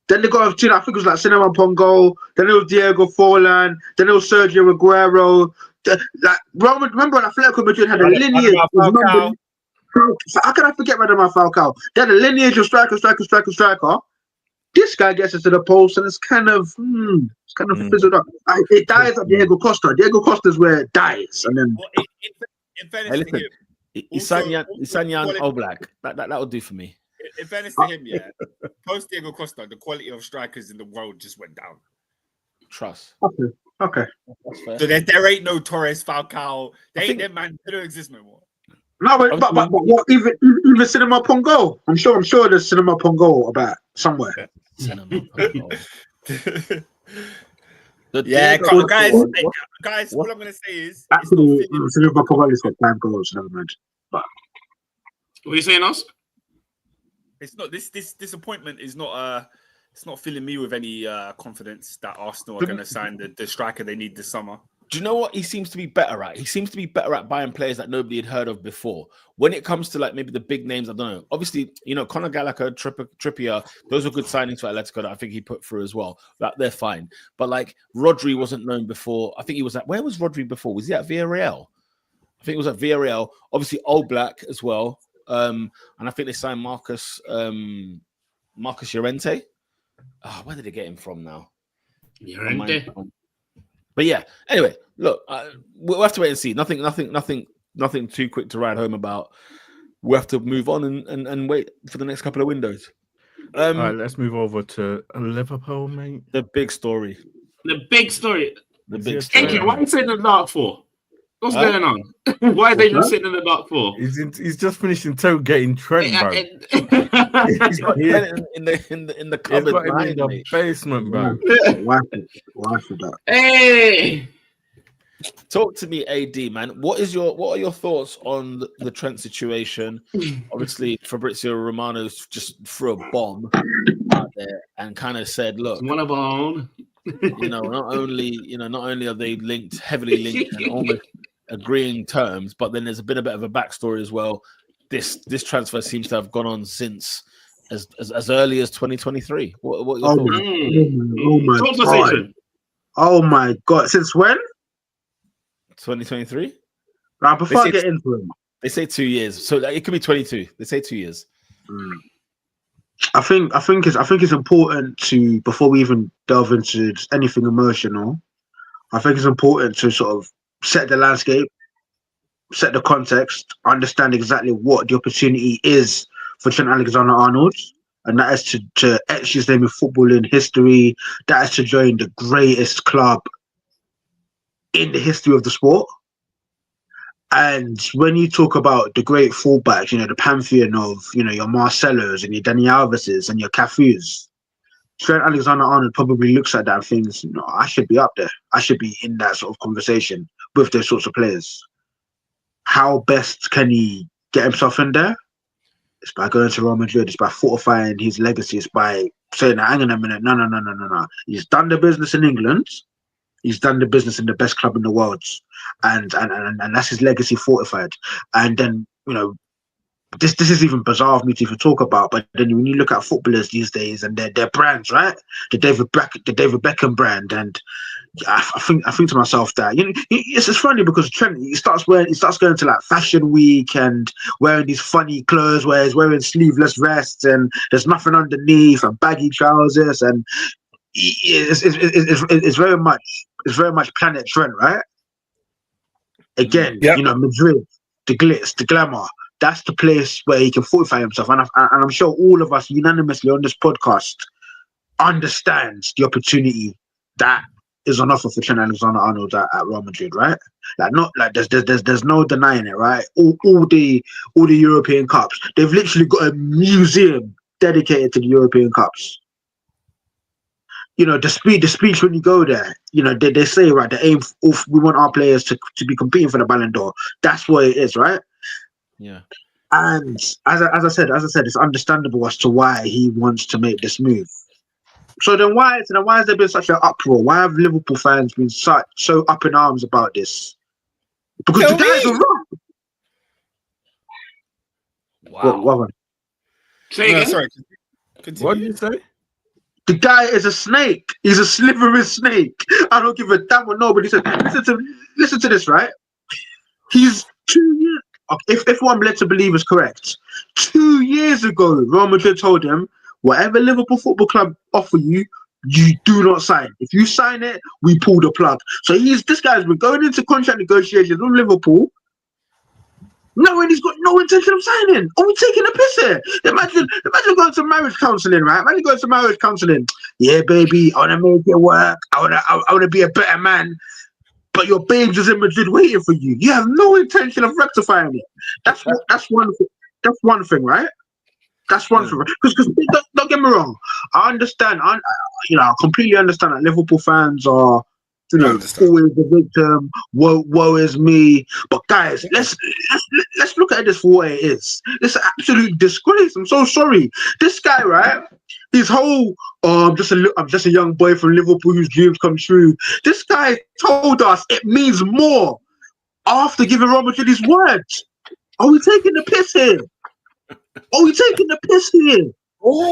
Then they got, I think it was like Cinema Pongo. Then it was Diego Forlan. Then it was Sergio Aguero. Remember, Atletico Madrid had a lineage. How can I forget Radamel Falcao? They had a lineage of striker. This guy gets into the post, and it's kind of fizzled up. It dies at Diego Costa. Diego Costa's where it dies, and then. Well, in fairness to him, Isanyan Oblak. That would do for me. In fairness to him, yeah. Post Diego Costa, the quality of strikers in the world just went down. Trust. Okay. That's fair. So there ain't no Torres, Falcao. They don't exist no more. No, but what, even Cinema Pongo. I'm sure there's Cinema Pongo about somewhere. Yeah, Diego guys, Forward- guys. what? All I'm gonna say is, Actually, Silva Cavalli's got 9 goals. Never mind. What are you saying, Os? it's not this disappointment is not it's not filling me with any confidence that Arsenal are going to sign the striker they need this summer. Do you know what he seems to be better at? He seems to be better at buying players that nobody had heard of before. When it comes to like maybe the big names, I don't know. Obviously, you know, Conor Gallagher, Trippier, those are good signings for Atletico that I think he put through as well. That they're fine. But like Rodri wasn't known before. I think he was at, where was Rodri before? Was he at Villarreal? I think it was at Villarreal. Obviously, All Black as well. And I think they signed Marcus Llorente. Oh, where did they get him from now? Llorente. But yeah, anyway, look, we'll have to wait and see. Nothing too quick to ride home about. We have to move on and wait for the next couple of windows. All right, let's move over to Liverpool, mate. The big story. The big story. The big Yes, story. Hey, why are you sitting in the dark for? What's Huh? going on? Why are they just sitting in the dark for? He's just finished interrogating Trent, bro. He's got Yeah. in the He's cupboard got him in behind the me. basement, bro. Why for that? Hey, Talk to me, AD man. What are your thoughts on the Trent situation? Obviously, Fabrizio Romano just threw a bomb out there and kind of said, "Look, one of our own." you know, not only are they heavily linked and almost agreeing terms, but then there's been a bit of a backstory as well. This transfer seems to have gone on since as early as 2023. What are your thoughts? Oh my god! Since when? 2023. Right, before I get into it, they say 2 years, so it could be 22. They say 2 years. I think it's important to, before we even delve into anything emotional, I think it's important to sort of set the landscape, set the context, understand exactly what the opportunity is for Trent Alexander-Arnold, and that is to etch his name in football in history. That is to join the greatest club in the history of the sport. And when you talk about the great fullbacks, you know, the pantheon of, you know, your Marcelos and your Dani Alveses and your Cafus, Trent Alexander-Arnold probably looks at that and thinks, no, I should be up there. I should be in that sort of conversation with those sorts of players. How best can he get himself in there? It's by going to Real Madrid. It's by fortifying his legacy. It's by saying, hang on a minute, no. He's done the business in England. He's done the business in the best club in the world, and that's his legacy fortified. And then, you know, this is even bizarre of me to even talk about. But then when you look at footballers these days and their brands, right? The David Beckham brand, and I think to myself that, you know, it's funny because Trent, he starts going to like Fashion Week and wearing these funny clothes where he's wearing sleeveless vests and there's nothing underneath and baggy trousers, and it's very much Planet Trent, right? Again, you know, Madrid, the glitz, the glamour. That's the place where he can fortify himself, and I'm sure all of us unanimously on this podcast understand the opportunity that is on offer for Trent Alexander-Arnold at Real Madrid, right? Like, not like there's no denying it, right? All the European Cups, they've literally got a museum dedicated to the European Cups. You know, the speech when you go there, you know, they say, right, the aim, we want our players to be competing for the Ballon d'Or. That's what it is, right? Yeah. And as I said, it's understandable as to why he wants to make this move. So then why has there been such an uproar? Why have Liverpool fans been so up in arms about this? Because the guys are wrong. Wow. What? Say again? Sorry. Continue. What did you say? The guy is a snake. He's a slippery snake. I don't give a damn what nobody said. Listen to this, right? He's 2 years. If what I'm led to believe is correct, 2 years ago, Real Madrid told him, whatever Liverpool Football Club offer you, you do not sign. If you sign it, we pull the plug. So this guy's been going into contract negotiations with Liverpool, knowing he's got no intention of signing. Are we taking a piss here? Imagine going to marriage counselling, right? Imagine going to marriage counselling. Yeah, baby, I want to make it work. I want to be a better man. But your babes is in Madrid waiting for you. You have no intention of rectifying it. That's one thing. That's one thing, right? That's one thing. Because don't get me wrong. I understand. I completely understand that Liverpool fans are You know, always the victim. Woe is me. But guys, let's look at this for what it is. It's an absolute disgrace. I'm so sorry. This guy, right? His whole I'm just a young boy from Liverpool whose dreams come true. This guy told us it means more after giving Real Madrid his words. Are we taking the piss here?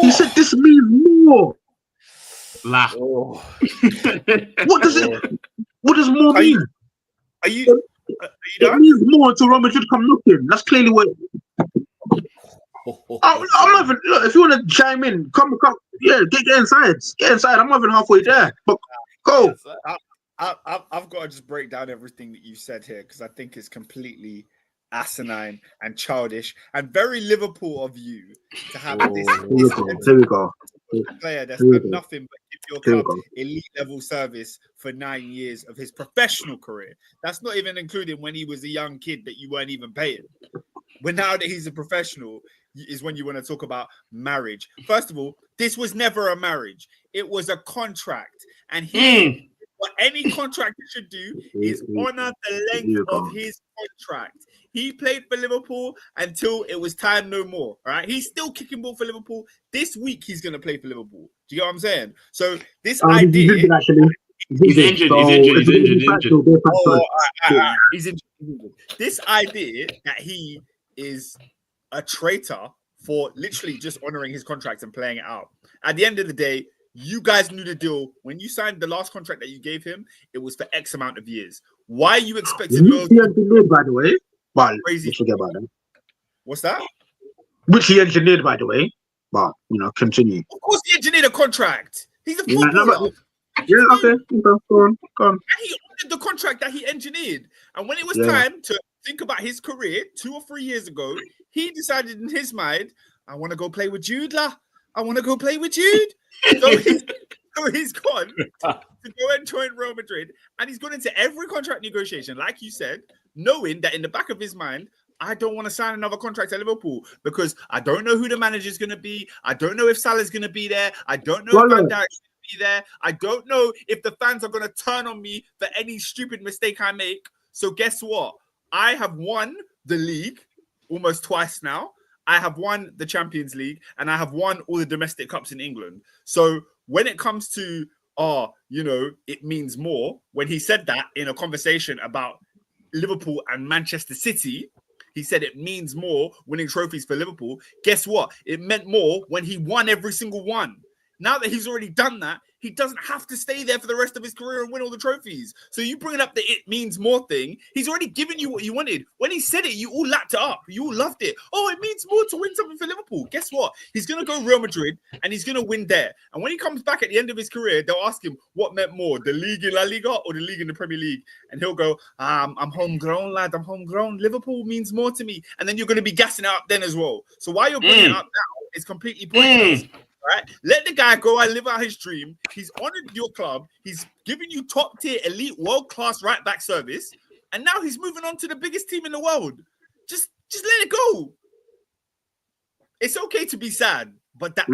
He said this means more. Laugh. Oh. What does more mean? Are you It done? means more until Real Madrid come looking. That's clearly what. I'm not even. Look, if you want to chime in, come. Yeah, get inside. Get inside. I'm not even halfway there. But go. I've got to just break down everything that you said here because I think it's completely asinine and childish and very Liverpool of you to have this Here we go. player that's done nothing but give your club elite level service for 9 years of his professional career. That's not even including when he was a young kid that you weren't even paying. But now that he's a professional is when you want to talk about marriage. First of all, this was never a marriage. It was a contract. And what any contractor should do is honor the length of his contract. He played for Liverpool until it was time no more. All right, he's still kicking ball for Liverpool. This week he's going to play for Liverpool. Do you get what I'm saying? So this idea, he's injured. He's injured. This idea that he is a traitor for literally just honoring his contract and playing it out. At the end of the day, you guys knew the deal. When you signed the last contract that you gave him, it was for X amount of years. Why are you expecting those? By the way, but crazy. Forget about that. What's that? Which he engineered, by the way. But continue. Of course, he engineered a contract. He's a footballer. Okay. Go on. And he honored the contract that he engineered. And when it was time to think about his career 2 or 3 years ago, he decided in his mind, I want to go play with Jude. I want to go play with Jude. So he's gone to go and join Real Madrid. And he's gone into every contract negotiation, like you said, knowing that in the back of his mind, I don't want to sign another contract at Liverpool because I don't know who the manager is going to be. I don't know if Salah's going to be there. I don't know if Van Dijk's going to be there. I don't know if the fans are going to turn on me for any stupid mistake I make. So guess what? I have won the league almost twice now. I have won the Champions League and I have won all the domestic cups in England. So when it comes to, it means more, when he said that in a conversation about Liverpool and Manchester City, he said it means more winning trophies for Liverpool. Guess what? It meant more when he won every single one. Now that he's already done that, he doesn't have to stay there for the rest of his career and win all the trophies. So you bring up the it means more thing. He's already given you what you wanted. When he said it, you all lapped it up. You all loved it. Oh, it means more to win something for Liverpool. Guess what? He's going to go Real Madrid and he's going to win there. And when he comes back at the end of his career, they'll ask him what meant more, the league in La Liga or the league in the Premier League? And he'll go, I'm homegrown, lad. I'm homegrown. Liverpool means more to me. And then you're going to be gassing it up then as well. So why you're bringing it up now is completely pointless. Right? Let the guy go and live out his dream. He's honored your club. He's giving you top tier, elite, world class right back service, and now he's moving on to the biggest team in the world. Just let it go. It's okay to be sad, but the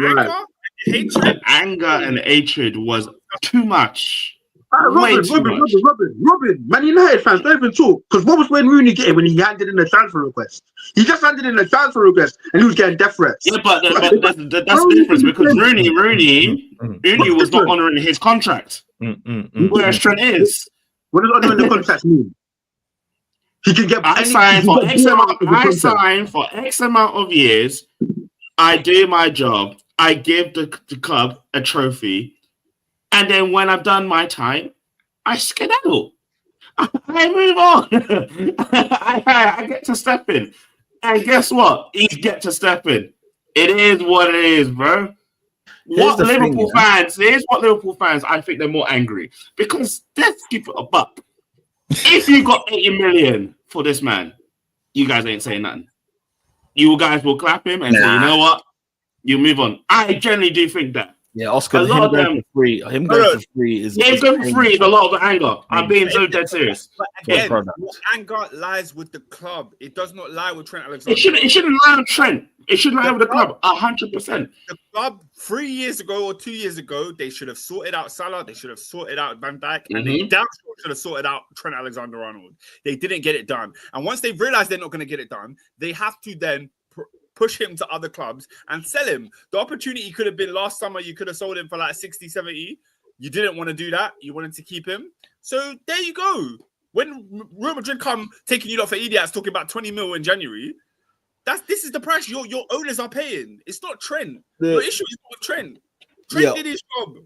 anger and hatred was too much. Robin, Man United fans, don't even talk. Because what was Wayne Rooney getting when he handed in a transfer request? He just handed in a transfer request and he was getting death threats. Yeah, but that's the difference because Rooney was not honouring his contract. Whereas Trent is. What does honouring the contract mean? He can get. I sign for X amount of years. I do my job. I give the club a trophy. And then when I've done my time, I skedaddle. I move on. I get to step in. And guess what? He get to step in. It is what it is, bro. Here's what Liverpool fans, I think they're more angry. Because let's keep it a buck. If you got 80 million for this man, you guys ain't saying nothing. You guys will clap him and say, you know what? You move on. I generally do think that. Yeah, Oscar. A lot of them. Him going for free is. Yeah, going for free is a lot of anger. I'm being so dead serious. But again, what anger lies with the club. It does not lie with Trent Alexander. It shouldn't lie with Trent. It should lie with the club. 100%. The club 3 years ago or 2 years ago, they should have sorted out Salah. They should have sorted out Van Dijk, and they damn sure should have sorted out Trent Alexander-Arnold. They didn't get it done, and once they realize they're not going to get it done, they have to then push him to other clubs and sell him. The opportunity could have been last summer. You could have sold him for like 60, 70. You didn't want to do that. You wanted to keep him. So there you go. When Real Madrid come taking you lot for idiots talking about 20 mil in January, this is the price your owners are paying. It's not Trent. Your issue is not with Trent. Trent did his job.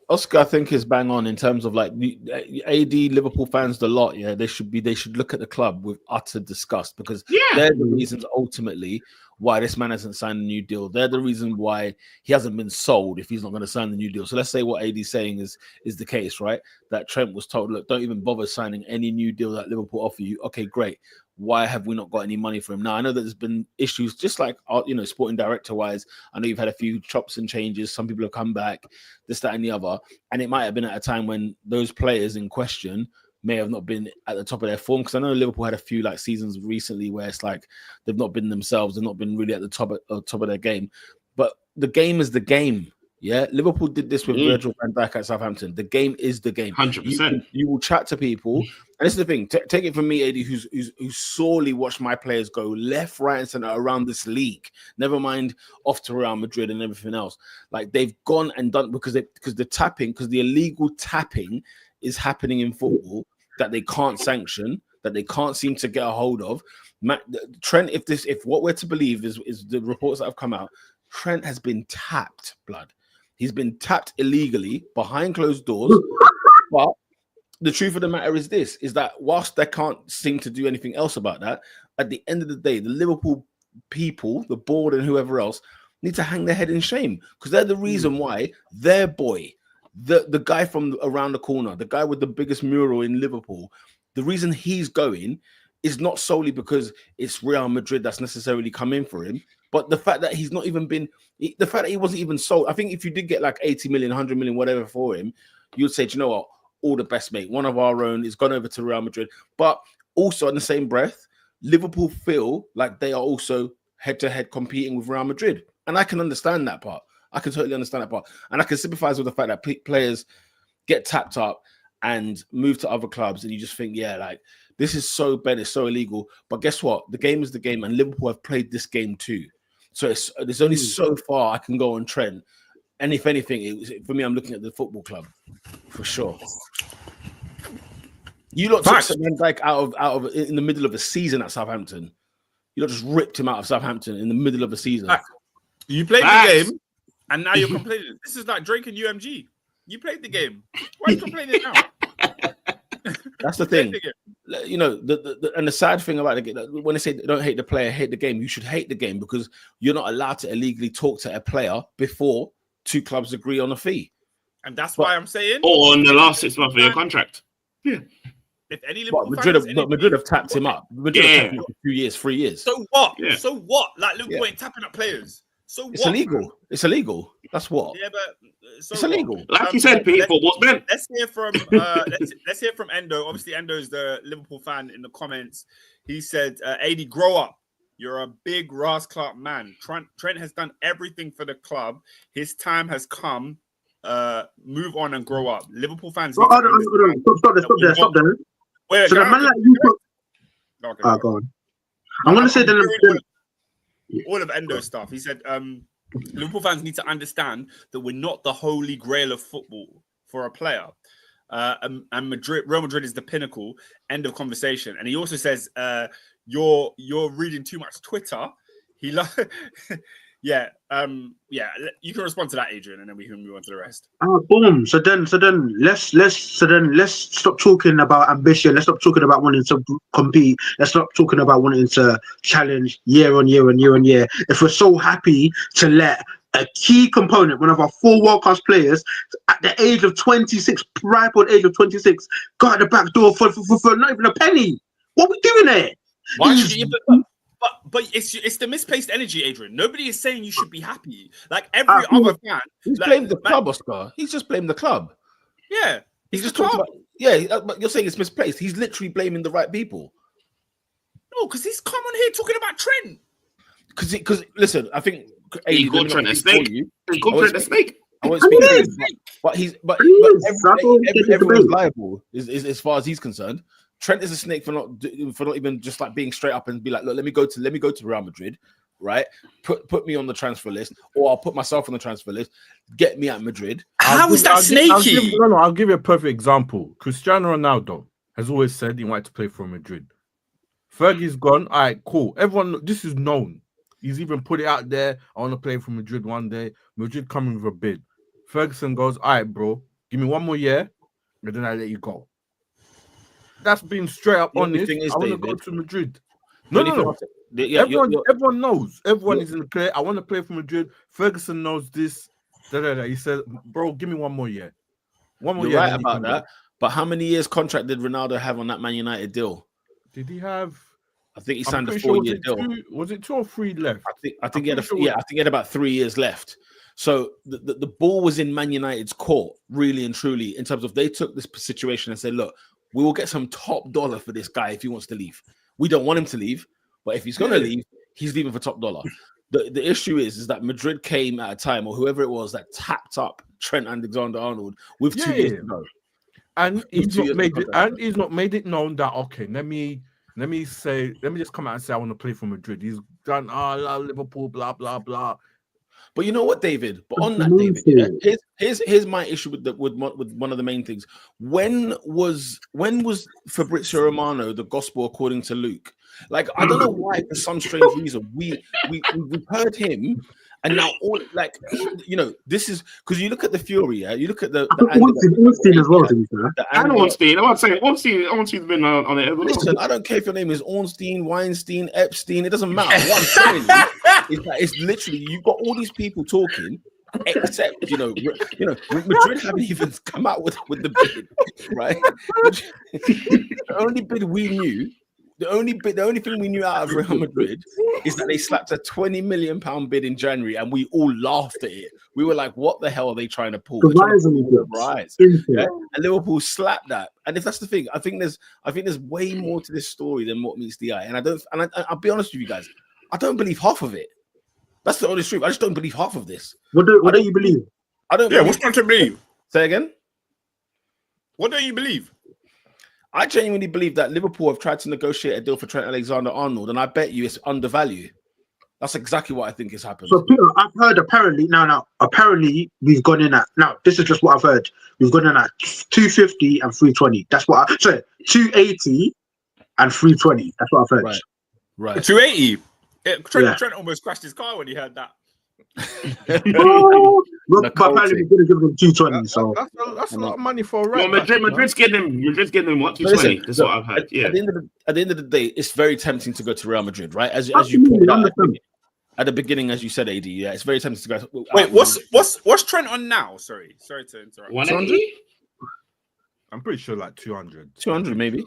Oscar, I think is bang on in terms of like the AD Liverpool fans, the lot. Yeah, they should look at the club with utter disgust because they're the reasons ultimately why this man hasn't signed a new deal. They're the reason why he hasn't been sold if he's not going to sign the new deal. So let's say what AD's saying is the case, right? That Trent was told, look, don't even bother signing any new deal that Liverpool offer you. Okay, great. Why have we not got any money for him? Now, I know that there's been issues, just like, sporting director-wise. I know you've had a few chops and changes. Some people have come back, this, that, and the other. And it might have been at a time when those players in question may have not been at the top of their form. Because I know Liverpool had a few like seasons recently where it's like they've not been themselves. They've not been really at the top of their game. But the game is the game. Yeah, Liverpool did this with Virgil van Dijk at Southampton. The game is the game. 100%. You will chat to people, and this is the thing. Take it from me, AD, who's sorely watched my players go left, right, and center around this league. Never mind off to Real Madrid and everything else. Like they've gone and done because the illegal tapping is happening in football that they can't sanction, that they can't seem to get a hold of. Trent, if what we're to believe is the reports that have come out, Trent has been tapped, blood. He's been tapped illegally behind closed doors. But the truth of the matter is this, is that whilst they can't seem to do anything else about that, at the end of the day, the Liverpool people, the board and whoever else, need to hang their head in shame because they're the reason why their boy, the guy from around the corner, the guy with the biggest mural in Liverpool, the reason he's going is not solely because it's Real Madrid that's necessarily come in for him, but the fact that he's not even been, the fact that he wasn't even sold. I think if you did get like 80 million, 100 million, whatever for him, you'd say, do you know what? All the best, mate. One of our own is gone over to Real Madrid. But also in the same breath, Liverpool feel like they are also head-to-head competing with Real Madrid. And I can understand that part. I can totally understand that part. And I can sympathize with the fact that players get tapped up and move to other clubs. And you just think, yeah, like, this is so bad, it's so illegal. But guess what? The game is the game, and Liverpool have played this game too. So there's only so far I can go on Trent. And if anything, for me, I'm looking at the football club for sure. You lot took Van Dijk out of in the middle of a season at Southampton. You lot just ripped him out of Southampton in the middle of a season. You played the game, and now you're complaining. This is like Drake and UMG. You played the game. Why are you complaining now? That's the thing. You know, and the sad thing about the game, when they say don't hate the player, hate the game, you should hate the game because you're not allowed to illegally talk to a player before two clubs agree on a fee. And that's why I'm saying, or on the last 6 months of your contract. Yeah. If any Liverpool Madrid have tapped him up. Madrid have tapped him up for 2 years, 3 years. So what? Yeah. So what? Like Liverpool ain't tapping up players. So it's illegal. It's illegal. That's what. Yeah, but it's illegal. Like you said, people. What's meant? Let's hear from let's hear from Endo. Obviously, Endo is the Liverpool fan in the comments. He said, "AD, grow up. You're a big Ras Clark man. Trent has done everything for the club. His time has come. Move on and grow up. Liverpool fans." Stop there. Wait, so the man like you. Go on. I'm gonna say that. All of Endo's stuff. He said, Liverpool fans need to understand that we're not the holy grail of football for a player. And Real Madrid is the pinnacle. End of conversation. And he also says, you're reading too much Twitter. You can respond to that, Adrian, and then we can move on to the rest. Boom. So then let's stop talking about ambition. Let's stop talking about wanting to compete. Let's stop talking about wanting to challenge year on year and year on year. If we're so happy to let a key component, one of our 4 world-class players, at the age of 26, ripe old age of 26, go out the back door for not even a penny. What are we doing there? Why should you? But it's the misplaced energy, Adrian. Nobody is saying you should be happy. Like every other fan, he's blamed the club, Oscar. He's just blamed the club. Yeah, he's just talking about. Yeah, but you're saying it's misplaced. He's literally blaming the right people. No, because he's come on here talking about Trent. Because listen, I think he called Trent a snake. He called Trent a snake. I won't speak to him, but everyone's liable as far as he's concerned. Trent is a snake for not even just like being straight up and be like, look, let me go to Real Madrid, right? Put me on the transfer list, or I'll put myself on the transfer list. Get me at Madrid. How is that snaky? I'll give you a perfect example. Cristiano Ronaldo has always said he wanted to play for Madrid. Fergie's gone. All right, cool. Everyone, this is known. He's even put it out there. I want to play for Madrid one day. Madrid coming with a bid. Ferguson goes, all right, bro, give me one more year, and then I let you go. That's being straight up honest. I want to go to Madrid. No. Everyone knows. Everyone is in the clear. I want to play for Madrid. Ferguson knows this. He said, bro, give me one more year. One more year. Right about that. But how many years contract did Ronaldo have on that Man United deal? Did he have? I think he signed a 4-year deal. Was it 2 or 3 left? I think he had about 3 years left. So the ball was in Man United's court, really and truly, in terms of they took this situation and said, look, we will get some top dollar for this guy if he wants to leave. We don't want him to leave, but if he's going to leave, he's leaving for top dollar. The issue is that Madrid came at a time, or whoever it was, that tapped up Trent Alexander-Arnold with 2 years to go. And he's not made it known that, okay, let me just come out and say I want to play for Madrid. He's done Liverpool, blah blah blah. But you know what, David? But on that, David, here's my issue with one of the main things. When was Fabrizio Romano the gospel according to Luke? Like, I don't know why, for some strange reason, we've heard him, and now all this is because you look at the Fury, yeah. You look at the Ornstein as well. To be fair, and Ornstein. I want to say Ornstein's been on it. Listen, I don't care if your name is Ornstein, Weinstein, Epstein. It doesn't matter. What I'm saying is that it's literally you've got all these people talking, except Madrid haven't even come out with the bid, right? The only bid we knew. The only thing we knew out of Real Madrid is that they slapped a £20 million bid in January, and we all laughed at it. We were like, "What the hell are they trying to pull?" Right? Yeah? And Liverpool slapped that. And if that's the thing, I think there's way more to this story than what meets the eye. And I'll be honest with you guys, I don't believe half of it. That's the honest truth. I just don't believe half of this. What do you believe? I don't. Yeah, what's going to believe? Say again. What do you believe? I genuinely believe that Liverpool have tried to negotiate a deal for Trent Alexander-Arnold, and I bet you it's undervalued. That's exactly what I think has happened. So, Peter, I've heard apparently we've gone in at, now this is just what I've heard, we've gone in at 250 and 320. That's what 280 and 320. That's what I've heard. Right. 280. Trent almost crashed his car when he heard that. But apparently we're going to give them 220. So that's a lot of money for a right. Well, Madrid's getting them what 220. That's what I've heard. Yeah. At the end of the day, it's very tempting to go to Real Madrid, right? As you pointed out at the beginning, as you said, AD. Yeah, it's very tempting to go. Wait, what's Trent on now? Sorry to interrupt. 180. I'm pretty sure like 200. 200 maybe.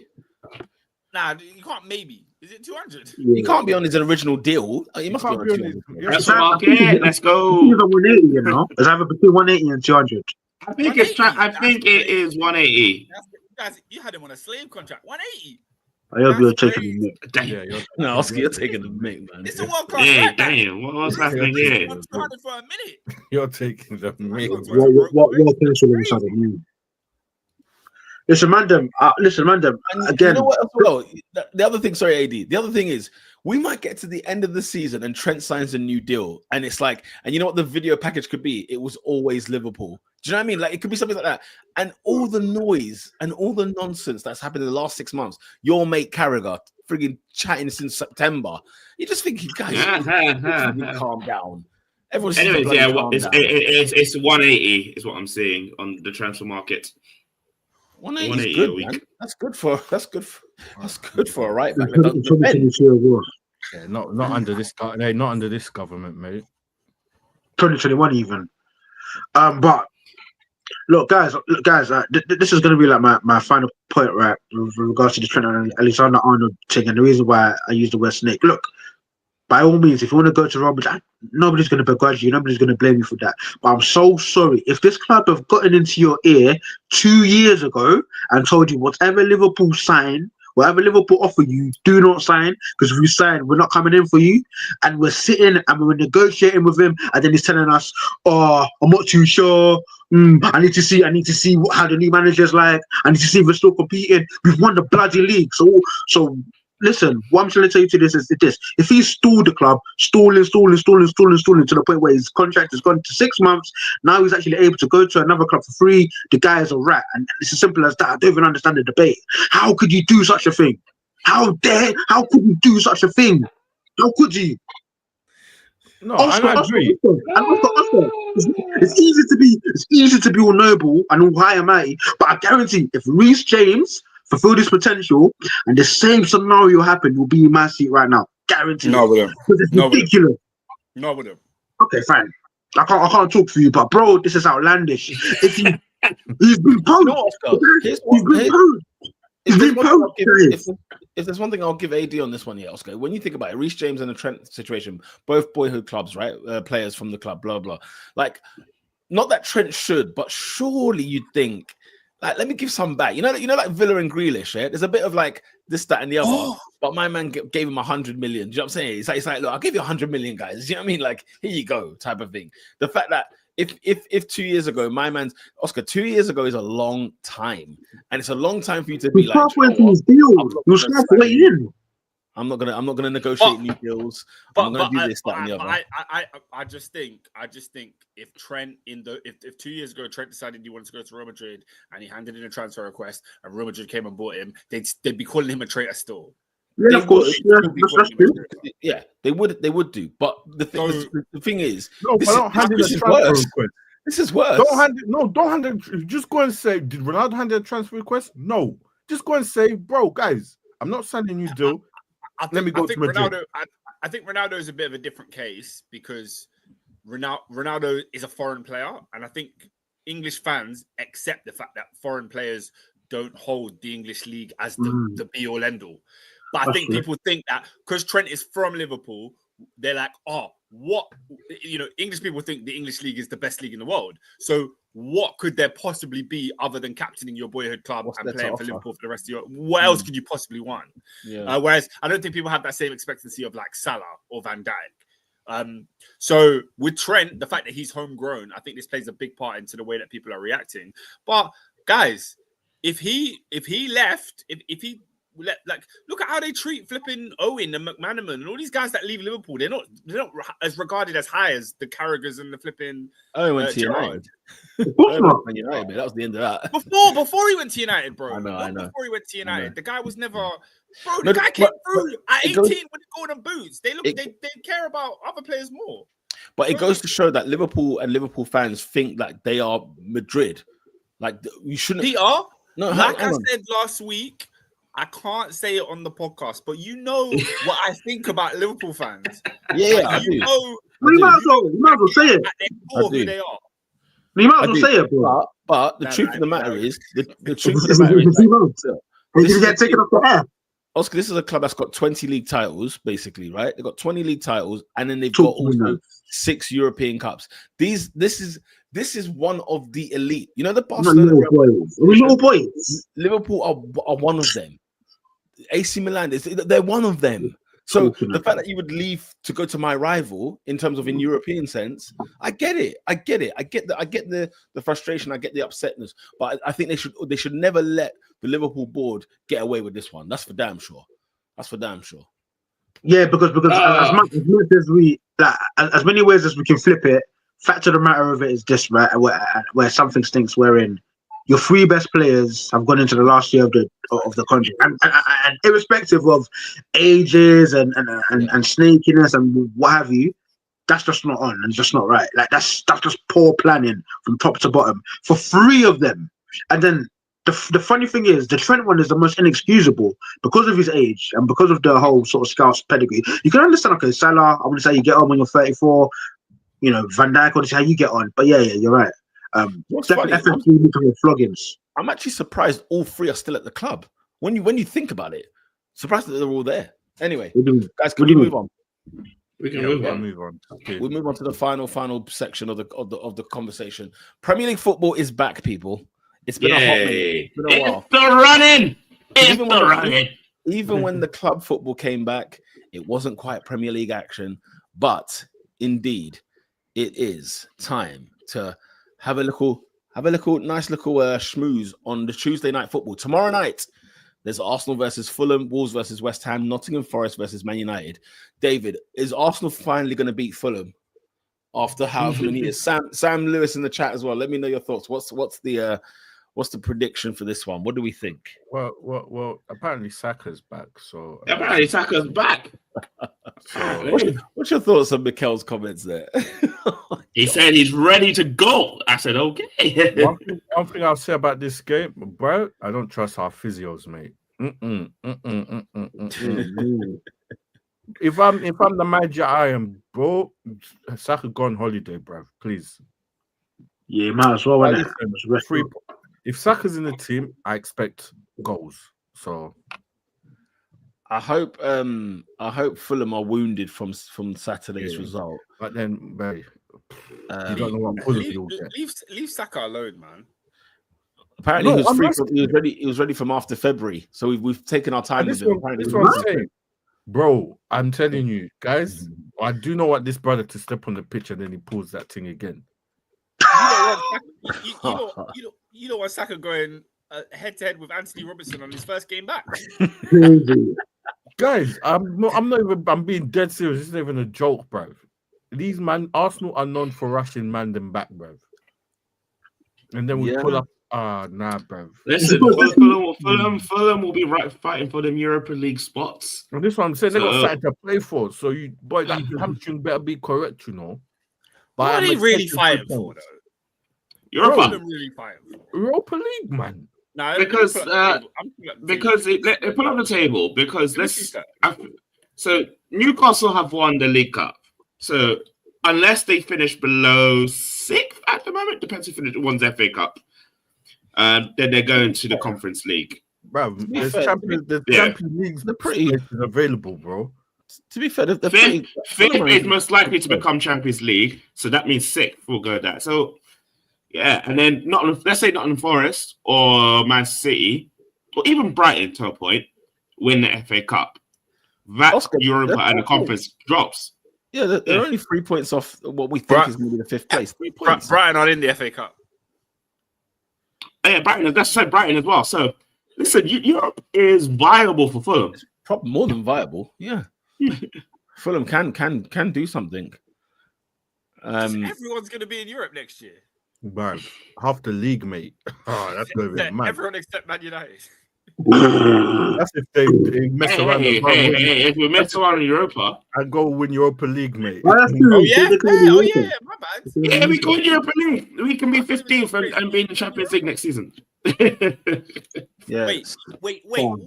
Nah, you can't maybe. Is it 200? He can't be on his original deal. He must be on 200. That's the market. Let's go. It's 180, you know. It's either between 180 and 200. I think it is 180. Guys, you had him on a slave contract. 180. I hope you're taking the mic. Damn. No, Oscar, you're taking the mic, man. It's a world class. Damn. What's happening here? 200 for a minute. You're taking the mic. What potential inside of you? Listen, man. Again, you know what? Well, the other thing, sorry, AD. The other thing is, we might get to the end of the season and Trent signs a new deal, and it's like, and you know what the video package could be? It was always Liverpool. Do you know what I mean? Like, it could be something like that. And all the noise and all the nonsense that's happened in the last 6 months. Your mate Carragher, frigging chatting since September. You just think, guys, calm down. Anyways, it's 180 is what I'm seeing on the transfer market. 180 is good, man. That's good for a right back. Yeah, not under this not under this government, mate. 2021 even. But look, guys, this is going to be like my final point, right, with regards to the Trent Alexander-Arnold thing, and the reason why I use the word snake. Look, by all means, if you want to go to Real Madrid, nobody's going to begrudge you. Nobody's going to blame you for that. But I'm so sorry. If this club have gotten into your ear 2 years ago and told you whatever Liverpool sign, whatever Liverpool offer you, do not sign, because if you sign, we're not coming in for you. And we're sitting and we're negotiating with him, and then he's telling us, "Oh, I'm not too sure. I need to see how the new manager's like. I need to see if we're still competing. We've won the bloody league." So listen, what I'm trying to tell you to this is this: if he's stalled the club, stalling to the point where his contract has gone to 6 months, now he's actually able to go to another club for free. The guy is a rat, and it's as simple as that. I don't even understand the debate. How could you do such a thing? How could you do such a thing? How could you? No, I agree. Oscar, it's easy to be all noble and all high and mighty, but I guarantee if Reece James fulfill this potential and the same scenario happened, you'll be in my seat right now. Guarantee. No, with him. Because it's ridiculous. No, with him. Okay, fine. I can't talk for you, but bro, this is outlandish. If he's been posed. No, Oscar, if there's one thing I'll give AD on this one, yeah, Oscar. When you think about it, Reece James and the Trent situation, both boyhood clubs, right? Players from the club, blah blah. Like, not that Trent should, but surely you'd think, like, let me give some back. You know, like Villa and Grealish. Yeah, there's a bit of like this, that, and the other. But my man gave him 100 million. Do you know what I'm saying? It's like, look, I'll give you 100 million, guys. You know what I mean? Like, here you go, type of thing. The fact that if 2 years ago, my man's Oscar, 2 years ago is a long time, and it's a long time for you to be like, halfway through his deal. You're halfway in. I'm not gonna negotiate new deals. I'm not gonna do this, that, and the other. I just think if Trent if 2 years ago Trent decided he wanted to go to Real Madrid and he handed in a transfer request and Real Madrid came and bought him, they'd be calling him a traitor still. Yeah, of course. Yeah, they would do. But the thing is, no, but don't hand in a transfer request. This is worse. Don't hand it. Just go and say, did Ronaldo hand in a transfer request? No. Just go and say, bro, guys, I'm not signing you deal. Let me go to Madrid. I think Ronaldo is a bit of a different case because Ronaldo is a foreign player, and I think English fans accept the fact that foreign players don't hold the English league as the be all end all. But I think people think that because Trent is from Liverpool, they're like, oh, what? You know, English people think the English league is the best league in the world. So what could there possibly be other than captaining your boyhood club and playing for Liverpool for the rest of your... What else could you possibly want? Yeah. Whereas I don't think people have that same expectancy of like Salah or Van Dijk. So with Trent, the fact that he's homegrown, I think this plays a big part into the way that people are reacting. But guys, if he left, if he like, look at how they treat flipping Owen and McManaman and all these guys that leave Liverpool. They're not as regarded as high as the Carragers and the flipping. Owen went to United. United, that was the end of that. Before he went to United, bro. I know. Before he went to United, the guy was never. Bro, the guy came through at 18 with the golden boots. They care about other players more. But it goes to show that Liverpool and Liverpool fans think that they are Madrid. Like, you shouldn't. Peter, like I said last week. I can't say it on the podcast, but you know what I think about Liverpool fans. Yeah, I do. You might as well say it. Who they are. You might as well say it, bro. But the truth of the matter is, the truth of the matter is, you get taken off the air. Oscar, this is a club that's got 20 league titles, basically, right? They've got 20 league titles, and then they've got also 6 European Cups. This is one of the elite. You know, the Barcelona little boys. Liverpool are one of them. AC Milan, they're one of them. So the fact that you would leave to go to my rival in terms of in European sense, I get it. I get the frustration. I get the upsetness. But I think they should never let the Liverpool board get away with this one. That's for damn sure. Yeah, because as much as as many ways as we can flip it, fact of the matter of it is this, right? Where something stinks, wherein your 3 best players have gone into the last year of the contract, and irrespective of ages and snakiness and what have you, that's just not on and just not right. Like that's just poor planning from top to bottom for 3 of them. And then the funny thing is, the Trent one is the most inexcusable because of his age and because of the whole sort of Scouse pedigree. You can understand, okay, Salah, I want to say you get on when you're 34. You know, Van Dijk, I want to say how you get on. But yeah, you're right. Floggings. I'm actually surprised all 3 are still at the club. When you think about it, surprised that they're all there. Anyway, guys, can we move on? We can Yeah, move we'll on. move on. Okay. We'll move on to the final section of the conversation. Premier League football is back, people. It's been a hot minute. Yay. It's been a while. It's the running. It's Even the running. Even when the club football came back, it wasn't quite Premier League action. But indeed, it is time to have a nice little schmooze on the Tuesday night football. Tomorrow night, there's Arsenal versus Fulham, Wolves versus West Ham, Nottingham Forest versus Man United. David, is Arsenal finally going to beat Fulham after however many years? Sam Lewis in the chat as well. Let me know your thoughts. What's the prediction for this one? What do we think? Well. Apparently Saka's back. So Apparently Saka's back. What's your thoughts on Mikel's comments there? He said he's ready to go. I said, okay. one thing I'll say about this game, bro, I don't trust our physios, mate. If I'm the manager, I am, bro. Saka go on holiday, bro. Please. Yeah, might as well. Listen, if Saka's in the team, I expect goals. So I hope Fulham are wounded from Saturday's result. But then, mate, you don't know what Fulham will get. Leave Saka alone, man. Apparently, No, he was ready from after February. So we've taken our time with This him. one I'm saying, bro. I'm telling you, guys. I do not want this brother to step on the pitch and then he pulls that thing again. You don't want Saka going head to head with Anthony Robertson on his first game back. Guys, I'm being dead serious. This is not even a joke, bro. These Arsenal are known for rushing them back, bro. And then we pull up. Nah, bro. Listen, Fulham will be fighting for them Europa League spots. And this one I'm saying, they got something to play for. So that hamstring better be correct, you know. What are they really fighting for, though? Europa. Really fighting for? Europa League, man. No, because they put on the table because so Newcastle have won the League Cup. So unless they finish below 6th at the moment, depends if one's FA Cup. Then they're going to the Conference League. Bro, there's Champions Leagues are pretty available, bro. To be fair, the fifth is most likely to become Champions League, so that means 6th will go there. So yeah, and then let's say Nottingham Forest or Man City or even Brighton to a point win the FA Cup. That Europa and the Conference drops. Yeah, they're only 3 points off what we think is going to be the 5th place. 3 points. Brighton are in the FA Cup. Yeah, Brighton. That's said Brighton as well. So listen, Europe is viable for Fulham. It's probably more than viable. Yeah, Fulham can do something. Everyone's going to be in Europe next year. Man, half the league, mate. Oh, that's going to be mad. Everyone except Man United. That's if they mess around. If we mess around in Europa, and go win Europa League, mate. My bad. Yeah, we go in Europa League. We can be 15th and be in the Champions League next season. Yeah. Wait, what?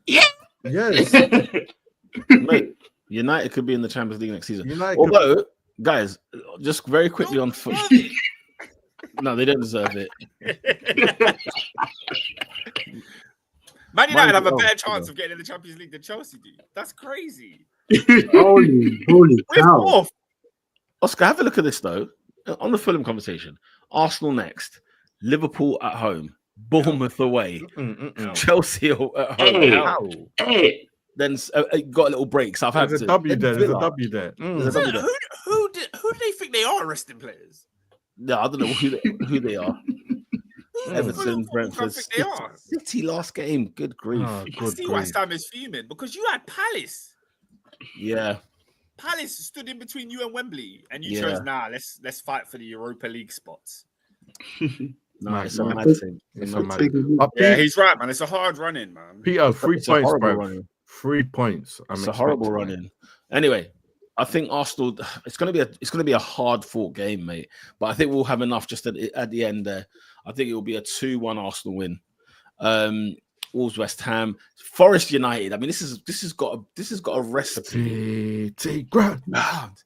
Yeah. Yes. Mate, United could be in the Champions League next season. Although, guys, just very quickly on foot. No, they don't deserve it. Man United have a better chance of getting in the Champions League than Chelsea do. That's crazy. Holy cow. Oscar, have a look at this, though. On the Fulham conversation, Arsenal next, Liverpool at home, Bournemouth away, Chelsea at home. Hey. Then got a little break. Southampton. There's a W there. There's a W there. Who do they think they are, resting players? No, I don't know who they are. Everton, Brentford, City last game. Good grief. I see West Ham is fuming because you had Palace. Yeah. Palace stood in between you and Wembley, and you chose let's fight for the Europa League spots. No, it's a mad thing. Yeah, he's right, man. It's a hard run-in, man. Peter, 3 points, bro. 3 points. It's a horrible run-in. Anyway, I think Arsenal. It's gonna be a hard-fought game, mate. But I think we'll have enough just at the end there. I think it will be a 2-1 Arsenal win. Wolves, West Ham, Forest United. I mean, this has got a recipe.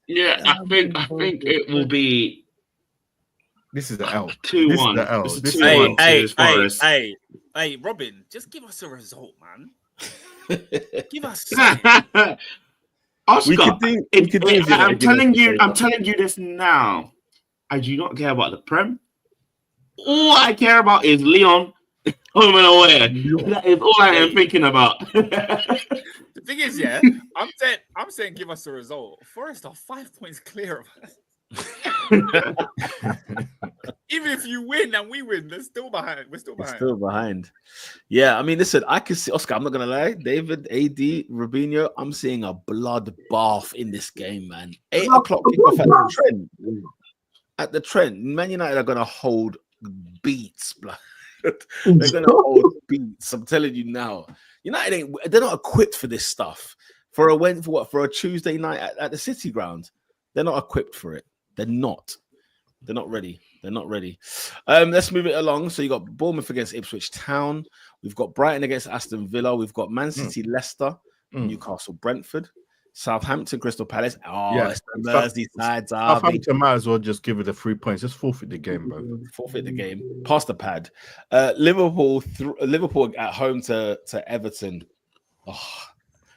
Yeah, I think it will be. This is the L. 2-1. Hey, Robin, just give us a result, man. Give us. Oscar, We could do if you I'm don't give us telling you this now. I do not care about the Prem. All I care about is Leon home and away. That is all I am thinking about. The thing is, yeah, I'm saying give us a result. Forest are 5 points clear of us. Even if you win and we win, they're still behind. We're still behind. Still behind. Yeah, I mean, listen, I can see Oscar. I'm not gonna lie, David, AD, Robinho. I'm seeing a bloodbath in this game, man. 8 o'clock kickoff at the Trent. At the Trent, Man United are gonna hold beats, blood. They're gonna hold beats. I'm telling you now. United they're not equipped for this stuff. For a Tuesday night at the City Ground. They're not equipped for it. They're not ready. They're not ready. Let's move it along. So you got Bournemouth against Ipswich Town. We've got Brighton against Aston Villa. We've got Man City, Leicester, Newcastle, Brentford, Southampton, Crystal Palace. It's the Merseyside derby. Southampton might as well just give it the 3 points. Just forfeit the game, bro. Forfeit the game. Pass the pad. Liverpool at home to Everton.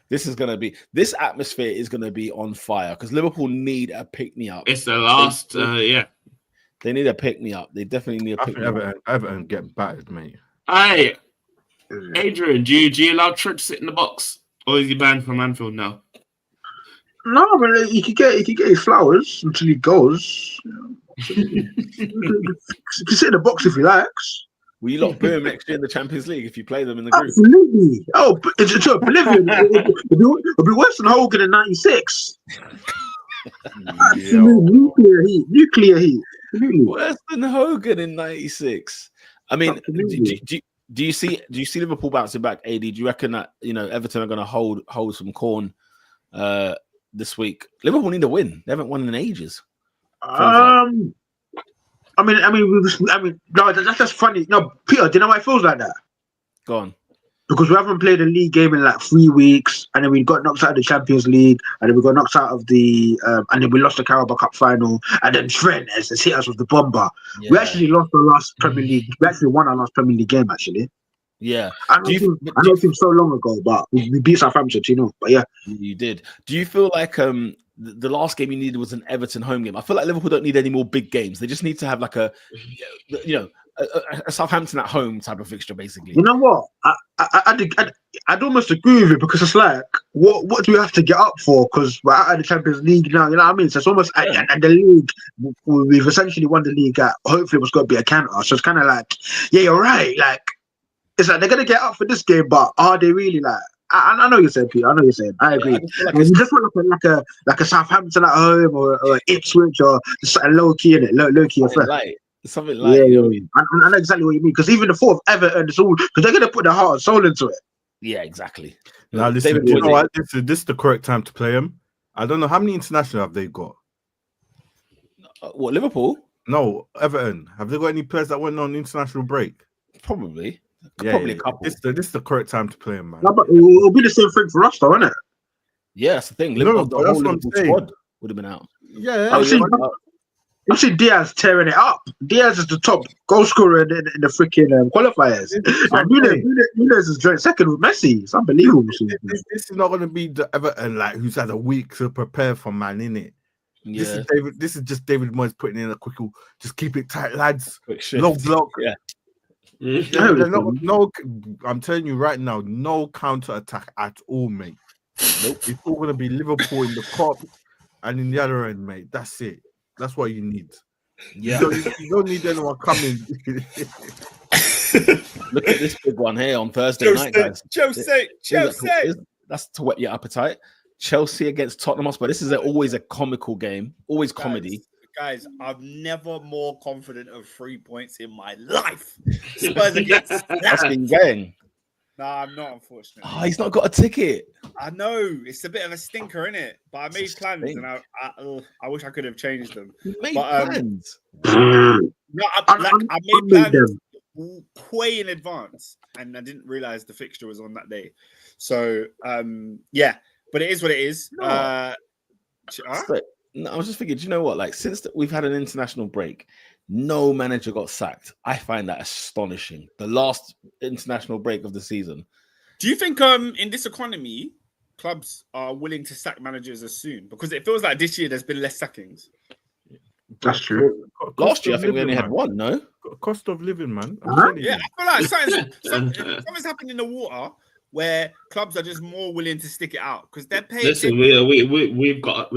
This atmosphere is gonna be on fire because Liverpool need a pick me up. It's the last, They need a pick me up. They definitely need a pick me up. Everton get battered, mate. Hey, Adrian, do you allow Trent to sit in the box, or is he banned from Anfield now? No, but he could get his flowers until he goes. He can sit in the box if he likes. Will you lot boom next year in the Champions League if you play them in the group? Absolutely. Oh, it's oblivion. It'll be worse than Hogan in '96. Absolute nuclear heat. Worse than Hogan in '96. I mean, do you see Liverpool bouncing back? AD, do you reckon that Everton are going to hold some corn this week? Liverpool need a win. They haven't won in ages. I mean, no, that's just funny. No, Peter, do you know why it feels like that? Go on. Because we haven't played a league game in like 3 weeks, and then we got knocked out of the Champions League, and then we got knocked out of the, and then we lost the Carabao Cup final, and then Trent has hit us with the bomber. Yeah. We actually lost our last Premier League. We actually won our last Premier League game, actually. Yeah. I know it seems so long ago, but we beat Southampton, But yeah, you did. Do you feel like the last game you needed was an Everton home game? I feel like Liverpool don't need any more big games. They just need to have like a Southampton at home type of fixture, basically. You know what? I'd almost agree with you because it's like, what do we have to get up for? Because we're out of the Champions League now. You know what I mean? So it's almost and the league. We've essentially won the league at. Hopefully, it was going to be a canter. So it's kind of like, yeah, you're right. Like, it's like they're gonna get up for this game, but are they really like? I know you're saying, Peter. I know you're saying. I agree. You just want like a Southampton at home or Ipswich or just a low key in it, low key affair. Something like I know exactly what you mean because even the fourth Everton, it's all because they're gonna put their heart and soul into it. Yeah, exactly. Now listen, you know what? This is the correct time to play them. I don't know how many international have they got. What, Liverpool? No, Everton. Have they got any players that went on international break? Probably. Probably a couple. This is the correct time to play them, man. No, but it'll be the same thing for us, though, isn't it? Yeah, that's the thing. The whole Liverpool squad would have been out. Yeah, I've seen Diaz tearing it up. Diaz is the top goal scorer in the freaking qualifiers. And Nunes is joint second with Messi. It's unbelievable. This is not going to be the Everton who's had a week to prepare for, man, innit? Yeah. This is just David Moyes putting in a quick, just keep it tight, lads. Low block. Yeah. No, I'm telling you right now, no counter attack at all, mate. Nope. It's all going to be Liverpool in the cup and in the other end, mate. That's it. That's what you need. Yeah. You don't need anyone coming. Look at this big one here on Thursday night, guys. Chelsea. That's to whet your appetite. Chelsea against Tottenham Hotspur. This is always a comical game. Always comedy. Guys, I'm never more confident of 3 points in my life. Spurs against Asking gang. No, I'm not, unfortunately. Oh, he's not got a ticket. I know. It's a bit of a stinker, isn't it? But I made plans and I wish I could have changed them. You made plans? No, I made plans way in advance and I didn't realize the fixture was on that day. So, yeah. But it is what it is. No, I was just thinking, do you know what? Since we've had an international break, no manager got sacked. I find that astonishing. The last international break of the season. Do you think in this economy, clubs are willing to sack managers as soon? Because it feels like this year there's been less sackings. That's true. Last year, I think we only had one, no? Cost of living, man. I'm Huh? telling you. Yeah, I feel like something's happened in the water where clubs are just more willing to stick it out because they're paying. Listen, we've got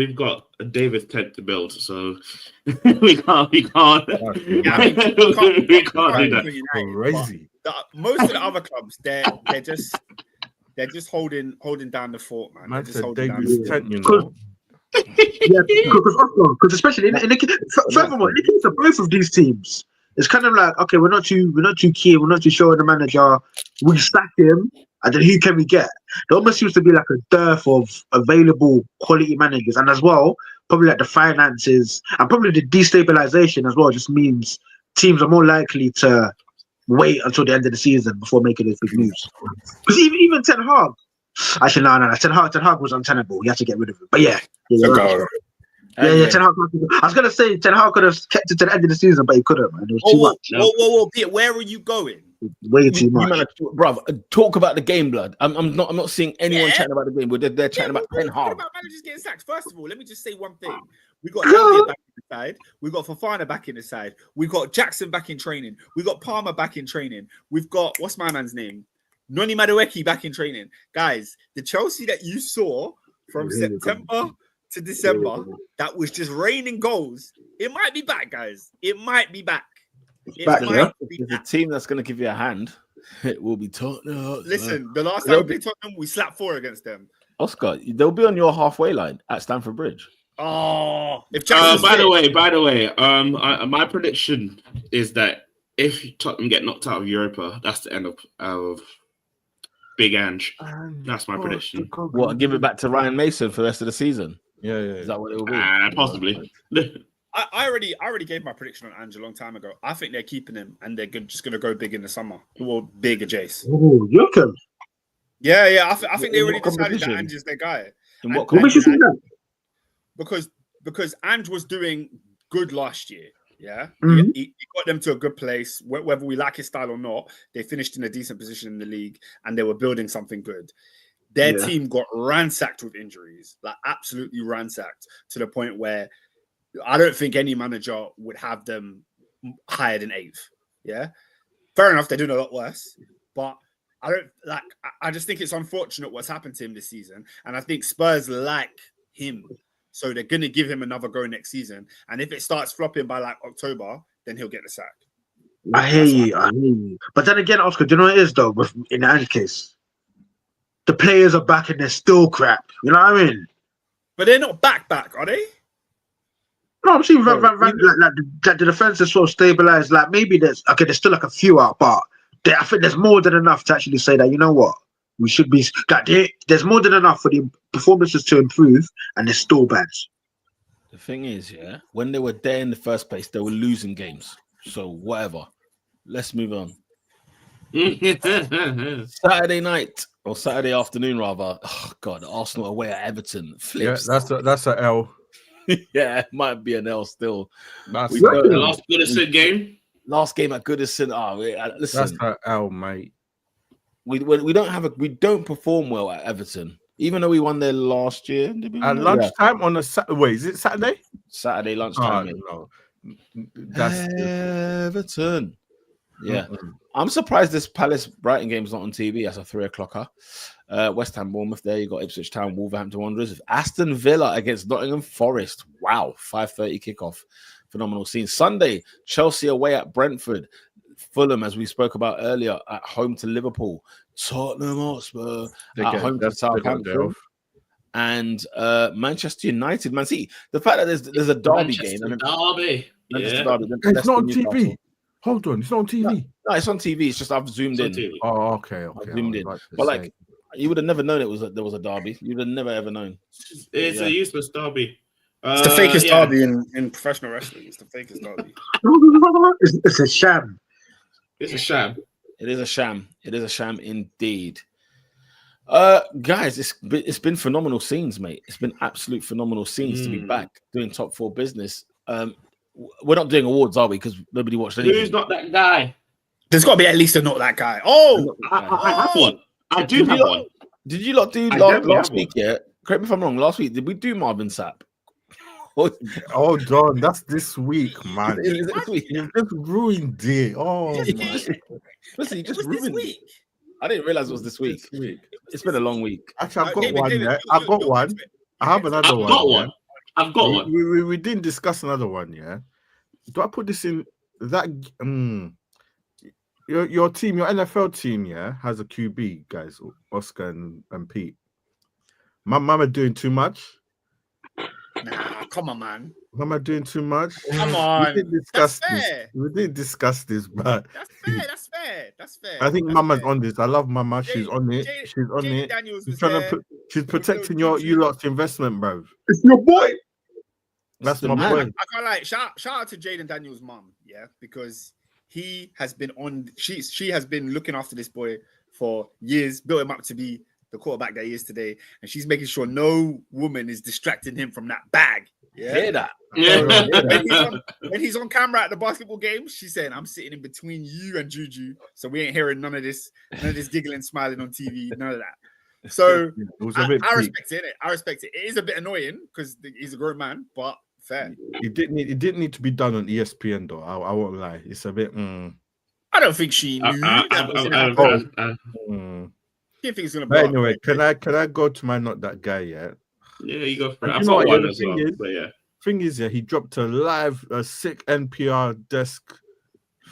a David tent to build, so we can't do that. Crazy. Most of the other clubs, they're just holding down the fort, man. Man They're just said holding down David's the tent, you know. Yeah, because especially in the furthermore, in the case of both of these teams, it's kind of like, okay, we're not too keen, we're not too sure of the manager. We sack him, and then who can we get? There almost seems to be like a dearth of available quality managers, and as well, probably like the finances and probably the destabilization as well just means teams are more likely to wait until the end of the season before making those big moves. Because even Ten Hag, actually no, Ten Hag was untenable. You had to get rid of him. But yeah, right. Ten Hag. I was gonna say Ten Hag could have kept it to the end of the season, but he couldn't. Man. It was too much. Whoa, Peter, where are you going? Way too much, bro. Talk about the game, blood. I'm not seeing anyone chatting about the game. They're chatting about Ten Hag. About managers getting sacked. First of all, let me just say one thing. We got Elliott back in the side. We got Fofana back in the side. We got Jackson back in training. We got Palmer back in training. We've got what's my man's name? Noni Madueke back in training. Guys, the Chelsea that you saw from September to December, that was just raining goals. It might be back, guys. It might be back. There's a team that's going to give you a hand. It will be Tottenham. Listen, the last time we played Tottenham, we slapped 4 against them. Oscar, they'll be on your halfway line at Stamford Bridge. Oh, if by the way, my prediction is that if Tottenham get knocked out of Europa, that's the end of Big Ange. That's my prediction. What? Give it back to Ryan Mason for the rest of the season? Yeah. Is that what it will be? Possibly. I already gave my prediction on Ange a long time ago. I think they're keeping him and they're just going to go big in the summer. Well, big Jace. Oh, Joachim. Yeah. I think they already decided that Ange is their guy. In what What makes you think that? Because Ange was doing good last year. Yeah, Mhm. he got them to a good place. Whether we like his style or not, they finished in a decent position in the league, and they were building something good. Their team got ransacked with injuries, like absolutely ransacked, to the point where I don't think any manager would have them higher than 8th. Yeah, fair enough, they're doing a lot worse, but I don't like. I just think it's unfortunate what's happened to him this season, and I think Spurs like him. So they're going to give him another go next season. And if it starts flopping by like October, then he'll get the sack. I hear you. But then again, Oscar, do you know what it is though? In the Ange case, the players are back and they're still crap. You know what I mean? But they're not back, are they? No, I'm seeing like the defense is sort of stabilized. Like maybe there's still like a few out, but I think there's more than enough to actually say that, you know what? We should be. There's more than enough for the performances to improve, and they're still bad. The thing is, when they were there in the first place, they were losing games. So whatever. Let's move on. Saturday night or Saturday afternoon, rather. Oh God, Arsenal away at Everton. Flips. Yeah, that's a L. Yeah, it might be an L still. That's the last Goodison game. Last game at Goodison. Listen, that's an L, mate. We don't perform well at Everton, even though we won there last year. At lunchtime on a Saturday. Is it Saturday? Saturday lunchtime. No. That's Everton. Yeah. Mm-mm. I'm surprised this Palace Brighton game is not on TV. That's a 3:00. West Ham Bournemouth there. You got Ipswich Town, Wolverhampton Wanderers. Aston Villa against Nottingham Forest. Wow. 5:30 kickoff. Phenomenal scene. Sunday, Chelsea away at Brentford. Fulham, as we spoke about earlier, at home to Liverpool. Tottenham Hotspur at home to Southampton. And Manchester United, Man City. The fact that there's a derby game. Derby. It's not on TV. Hold on, it's not on TV. No, it's on TV. It's just I've zoomed in. TV. Oh, okay. I've zoomed in. But you would have never known there was a derby. You would have never ever known. It's a useless derby. It's the fakest derby in professional wrestling. It's the fakest derby. It's a sham. It's a sham. It is a sham. It is a sham indeed. Guys, it's been phenomenal scenes, mate. It's been absolute phenomenal scenes to be back doing top 4 business. We're not doing awards, are we? Because nobody watched anything. Who's not that guy? There's got to be at least a not that guy. Oh, I have one. I do have one. Did you lot do I last definitely have week? Yeah, correct me if I'm wrong. Last week, did we do Marvin Sapp? Oh, John, that's this week, man. Is it this week? You just ruined it. Oh Yes, my! Listen, you It just was this ruined it. week. I didn't realize it was this week. It's been a long week. Actually, I've got David, one. David, Yeah, you- I've you- got you- one. you- I have you- another I've one. got yeah. one. I've got one. We didn't discuss another one. Yeah. Do I put this in that? Your team, your NFL team, yeah, has a QB, guys, Oscar and Pete. Mama doing too much. Nah, come on, man. Mama doing too much. Come on. We didn't discuss That's this. fair. We didn't discuss this, but That's fair. That's fair. That's fair. I think That's Mama's fair. on this. I love Mama. Jay- She's on it. Jay- She's on Jaden it. Daniels She's was trying there. to she's With no protecting you Juju. lot's investment, bro. It's your boy. That's the my man. boy. I can't lie. Shout out to Jaden Daniels' mom, yeah, because he has been on. She has been looking after this boy for years, built him up to be the quarterback that he is today, and she's making sure no woman is distracting him from that bag. Yeah. Hear that? When he's on camera at the basketball game, she's saying, "I'm sitting in between you and Juju, so we ain't hearing none of this giggling, smiling on TV, none of that." So It was a bit I peak. respect it. I respect it. It is a bit annoying because he's a grown man, but fair. It didn't need to be done on ESPN though. I won't lie. It's a bit. I don't think she knew. that was gonna happen. Didn't think it's gonna. But blow up. anyway, can I go to my not that guy yet? Yeah, you go for it. You I've know got what, one the as thing well. is- But yeah. Thing is, yeah, he dropped a sick NPR desk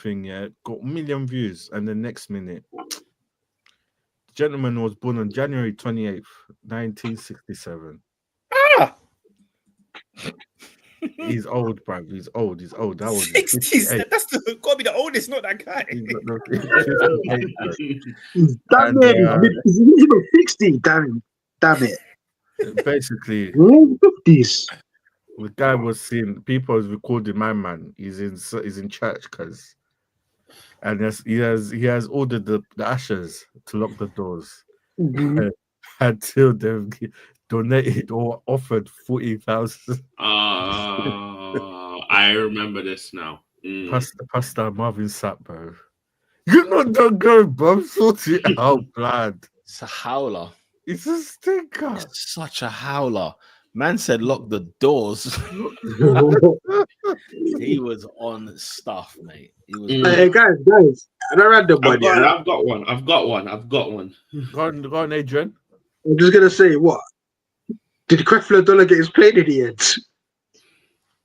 thing. Yeah, got 1 million views, and the next minute, the gentleman was born on January 28th, 1967. Ah, He's old, bro. He's old. That was 60s. 58. That's gotta be the oldest, not that guy. He's got no- 58, bro. Damn And, it. He's even 60. Damn it. Basically, Late 50s. the guy was seeing people was recording my man. He's in church, cause, and he has ordered the ushers to lock the doors until they've donated or offered 40,000. I remember this now. Pastor Marvin Sapp, bro. You're not that guy, bro. Sort it out, lad. It's a howler. It's a stinker. It's such a howler. Man said lock the doors. He was on stuff, mate. He was. Hey, guys. And I read the one, yeah. I've got one. Go on, Adrian. I'm just going to say, what? Did Creflo Dollar get his plane in the end?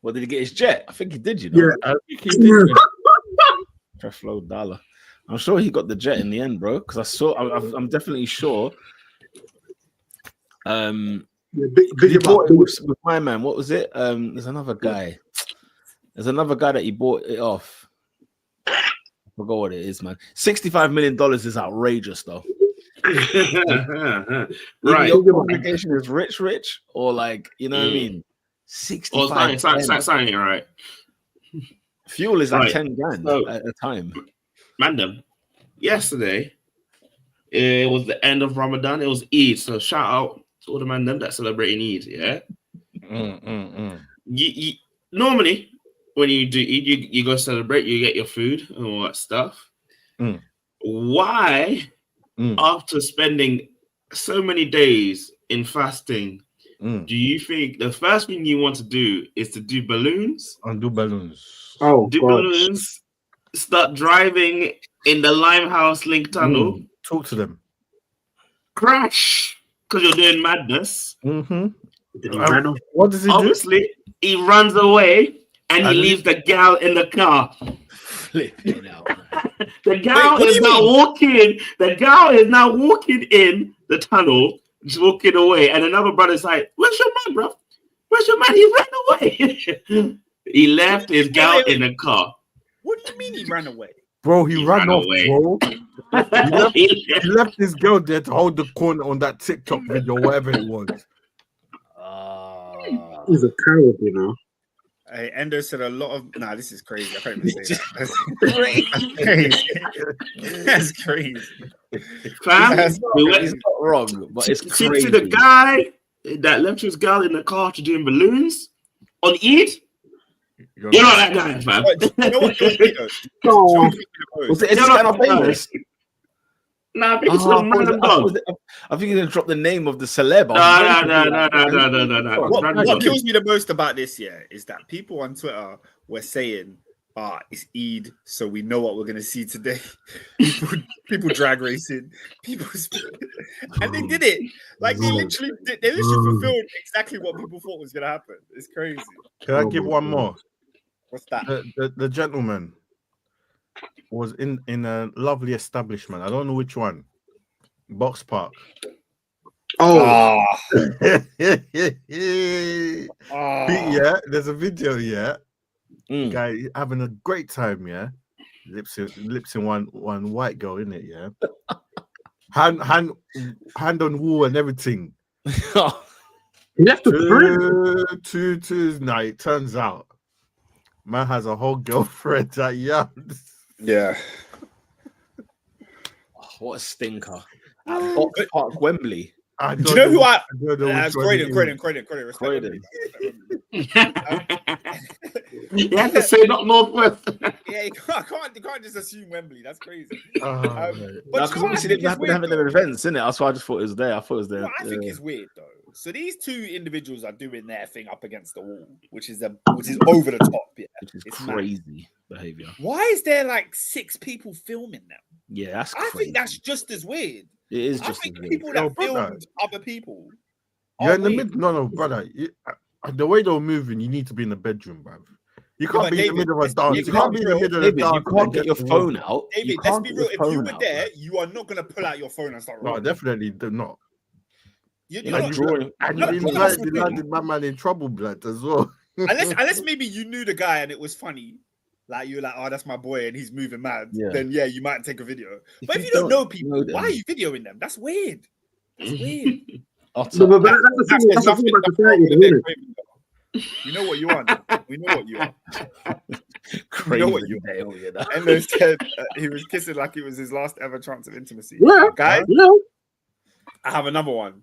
Well, did he get his jet? I think he did. You know, Yeah. I think he did. Creflo Dollar. I'm sure he got the jet in the end, bro. Because I'm definitely sure. Yeah, big He him up. bought it with my man. What was it? There's another guy. There's another guy that he bought it off. I forgot what it is, man. $65 million is outrageous, though. Right. Your congregation is rich, or like, you know what I mean? 65. Something, right. Fuel is like Right. 10 grand So- at a time. Random. Yesterday, it was the end of Ramadan. It was Eid. So shout out to all the man them that celebrating Eid. Yeah. You normally when you do Eid, you go celebrate. You get your food and all that stuff. Why, after spending so many days in fasting, do you think the first thing you want to do is to do balloons? Undo balloons. Oh, Do God. balloons? Start driving in the Limehouse Link Tunnel. Talk to them. Crash because you're doing madness. Did he run off? What does he Obviously, he runs away and he And leaves the gal in the car. Flipping out. The gal what do is you now mean? walking. The gal is now walking in the tunnel, just walking away. And another brother's like, "Where's your man, bro? Where's your man? He ran away." He left his gal in the car. What do you mean he ran away? Bro, he ran ran off, away. bro. He left. He left this girl there to hold the corner on that TikTok video, whatever it was. He's a coward, you know. Hey, Endo said a lot of. Nah, this is crazy. I can't even say that. That's crazy. Fam, That's we He's went not wrong, but it's see crazy. the guy that left his girl in the car to doing balloons on Eid. You're not that guy, fam. But you know what? Oh, Was it, is this guy not famous? Nah, I think it's some random dog. I think you're gonna drop the name of the celeb. No. What kills me the most about this year is that people on Twitter were saying, it's Eid, so we know what we're gonna see today. people drag racing, and they did it. Like they literally fulfilled exactly what people thought was gonna happen. It's crazy. Can I give one more? What's that? The gentleman was in a lovely establishment. I don't know which one. Box Park. Oh, Yeah, there's a video. Yeah, guy having a great time. Yeah, lips in one white girl in it. Yeah, hand on wall and everything. he left the Two. Now it turns out, man has a whole girlfriend that young. Yeah. What a stinker. At Box Park, Wembley. Do you know who I? That's Credit. You have to say not Northwest. Yeah, you can't just assume Wembley. That's crazy. But But because obviously they happen to have their events, innit? That's why I just thought it was there. I thought it was there. What I think is weird though. So these two individuals are doing their thing up against the wall, which is over the top. Yeah, Which is it's crazy behavior. Why is there like 6 people filming them? Yeah, that's I crazy. think that's just as weird. It is I just think as weird. people that Yo, brother. filmed other people. You're are in the weird. mid. No, brother. The way they're moving, you need to be in the bedroom, bruv. You Yeah, can't but be in the David, middle of a dance. you You can't be in the middle of a David, dance. you can't and get your the phone wall. out. David, You let's can't be get real. your If you phone were out, there, man. you are not going to pull out your phone and start No, rolling. definitely do not. You're You're not not, drawing. And No, you but invited that's the the thing. landed my man in trouble, blood, as well. unless maybe you knew the guy and it was funny. Like you're like, oh, that's my boy, and he's moving mad. Yeah. Then yeah, you might take a video. But if you you don't know don't people, know them- why are you videoing them? That's weird. That's weird. Utter. But that's the thing. That's the thing about society, isn't it? You know what you are. Now. We know what you are. Crazy. You know what you Dale, you know? And they said he was kissing like it was his last ever chance of intimacy. Yeah, Guys, yeah. I have another one.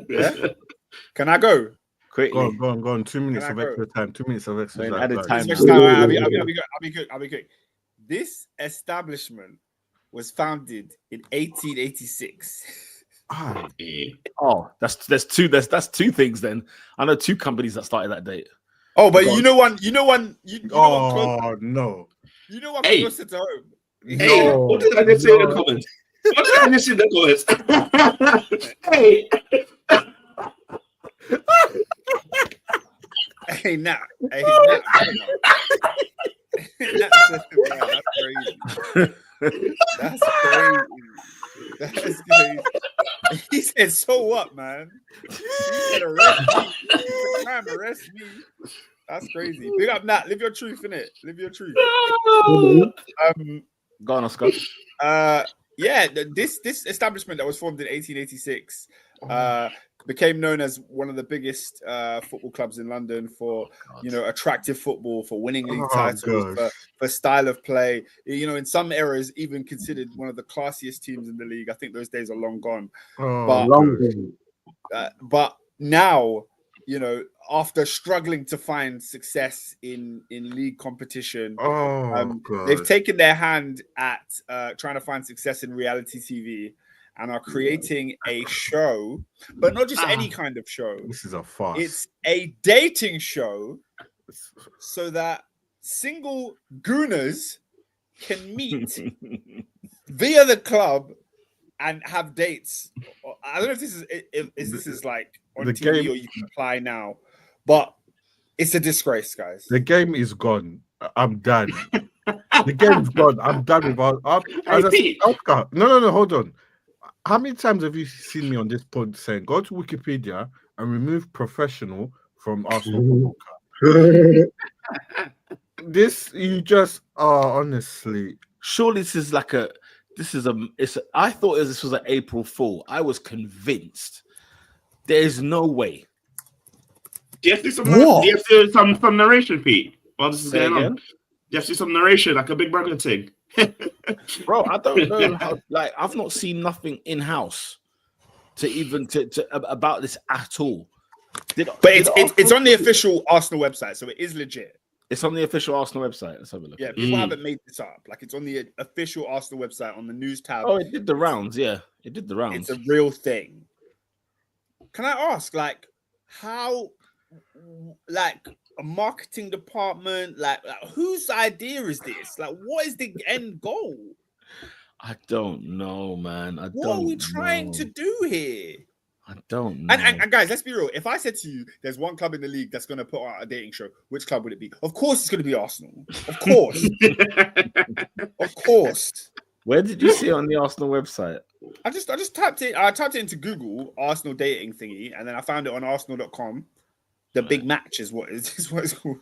Yeah. Can I go? Quickly. Go on. 2 minutes Can of I go? extra time. 2 minutes of extra Man, time. added time. Next time, I'll be good. This establishment was founded in 1886. Ah, Oh, that's two things then. I know 2 companies that started that date. Oh, but Go you know one. You know one no. Closer to home. Hey, No, what did I just say in the comments? What did I just say in the comments? Hey, Hey, Nat. That's crazy. That's crazy. He said, "So what, man?" He said, "Arrest me." That's crazy. Big up, Nat. Live your truth, innit? Live your truth. Go on, Oscar. Yeah, this establishment that was formed in 1886 became known as one of the biggest football clubs in London for attractive football, for winning league titles, for style of play. In some eras, even considered one of the classiest teams in the league. I think those days are long gone. But now, after struggling to find success in league competition, they've taken their hand at trying to find success in reality TV and are creating a show, but not just any kind of show. This is a farce. It's a dating show so that single gooners can meet via the club and have dates. I don't know if this is like on the TV game, or you can apply now, but it's a disgrace, guys. The game is gone. I'm done. The game's gone. I'm done with Oscar. No, hold on. How many times have you seen me on this pod saying go to Wikipedia and remove professional from Arsenal Football Club? This you just honestly. Surely this is like I thought this was an April Fool. I was convinced. There's no way. Do you have to do some narration, Pete? While this is going on, do you have to do some narration like a Big Brother thing? Bro, I don't know how. Like, I've not seen nothing in house to about this at all. It's on the official Arsenal website, so it is legit. It's on the official Arsenal website. Let's have a look. Yeah, people haven't made this up. Like it's on the official Arsenal website on the news tab. Oh, it did the rounds. Yeah, it did the rounds. It's a real thing. Can I ask, like, how, like, a marketing department, like whose idea is this? Like, what is the end goal? I don't know, man. What are we trying to do here? I don't know. And guys, let's be real. If I said to you, there's one club in the league that's going to put out a dating show, which club would it be? Of course, it's going to be Arsenal. Of course. Of course. Where did you see it on the Arsenal website? I just typed it. I typed it into Google, Arsenal dating thingy, and then I found it on Arsenal.com. The big match is what it's called,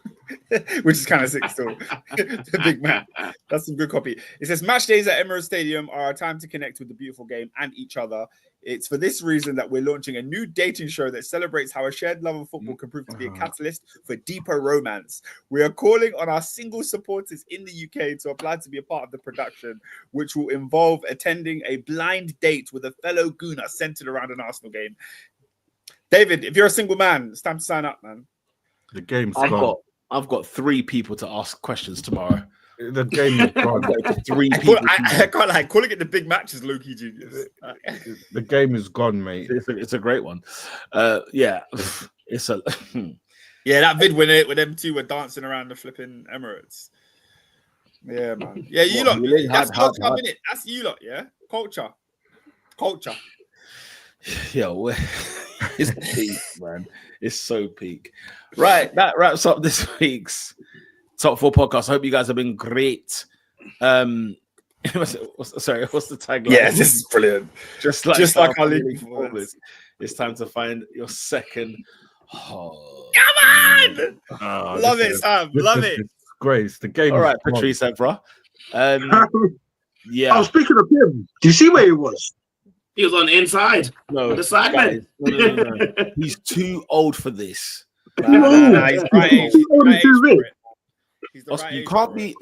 which is kind of sick still. The big match. That's some good copy. It says match days at Emirates Stadium are a time to connect with the beautiful game and each other. It's for this reason that we're launching a new dating show that celebrates how a shared love of football can prove to be a catalyst for deeper romance. We are calling on our single supporters in the UK to apply to be a part of the production, which will involve attending a blind date with a fellow Gooner centered around an Arsenal game. David, if you're a single man, it's time to sign up, man. The game's gone. I've got 3 people to ask questions tomorrow. The game is gone. 3 people. I can't like calling it the big matches, low-key genius. The game is gone, mate. It's a great one. Yeah, it's a yeah. That vid when them two were dancing around the flipping Emirates. Yeah, man. Yeah, you lot. Really? That's culture, innit? That's you lot. Yeah, culture. Yo, it's peak, man. It's so peak. Right, that wraps up this week's Top 4 podcast. I hope you guys have been great. Sorry, what's the tagline? Yeah, this is brilliant. Just like our leading forwards. It's time to find your second. Oh, come on! Love it, Sam. Love it. Grace, the game. All right, Patrice Evra. Yeah. Oh, speaking of him, do you see where he was? He was on the inside. No, the side man. No. He's too old for this. Nah, he's right age. Oscar, you can't be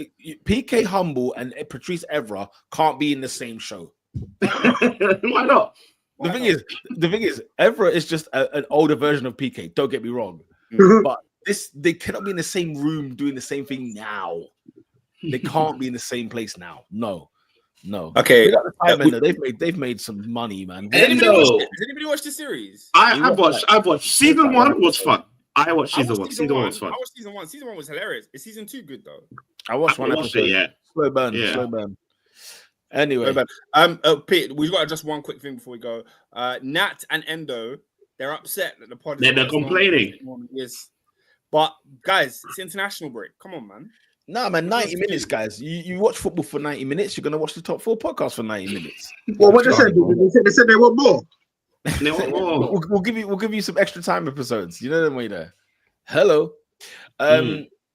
PK Humble and Patrice Evra can't be in the same show. Why not? The thing is, Evra is just an older version of PK. Don't get me wrong, but they cannot be in the same room doing the same thing now. They can't be in the same place now. No. Okay, they've made some money, man. Has anybody watched the series? I've watched. Season 1 was fun. I watched season 1. Season 1 was fun. I watched season 1. Season 1 was hilarious. Is season 2 good though? I watched one episode. Yeah. Slow burn. Anyway, Pete, we've got just one quick thing before we go. Nat and Endo, they're upset that the pod. They're complaining. Yes, but guys, it's international break. Come on, man. Nah, man, 90 minutes, guys. You watch football for 90 minutes, you're going to watch the Top 4 podcast for 90 minutes. Well, what they said? They said they want more. They want more. We'll give you some extra time episodes. You know them way there. Hello.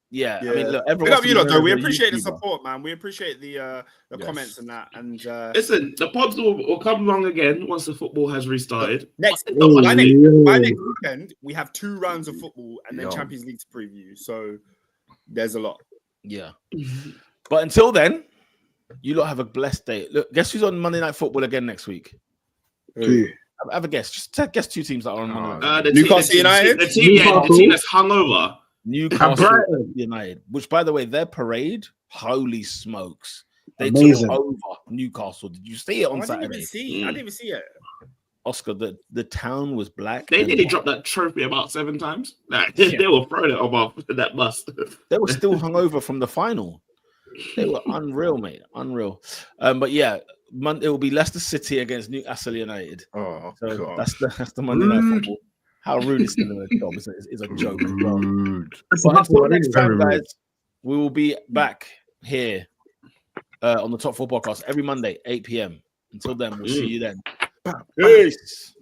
Yeah. I mean, look, we appreciate the support, man. We appreciate the comments and that. And listen, the pods will come along again once the football has restarted. By next weekend, we have 2 rounds of football and then Champions League to preview. So there's a lot. Yeah. But until then, you lot have a blessed day. Look, guess who's on Monday Night Football again next week? Have a guess. Just guess 2 teams that are on Monday Night. Newcastle United. The team that's hungover. Newcastle United. Which, by the way, their parade, holy smokes. They Amazing. took over Newcastle. Did you see it on Saturday? I didn't even see it. Oscar, the town was black. They nearly dropped that trophy about 7 times. They were throwing it off that bus. They were still hungover from the final. They were unreal, mate. Unreal. But yeah, it will be Leicester City against Newcastle United. Oh, so God. That's the Monday Night Football. How rude is the job? It's a joke. Rude. But until next time, guys, we will be back here on the Top 4 podcast every Monday, 8 p.m. Until then, we'll see you then. Peace.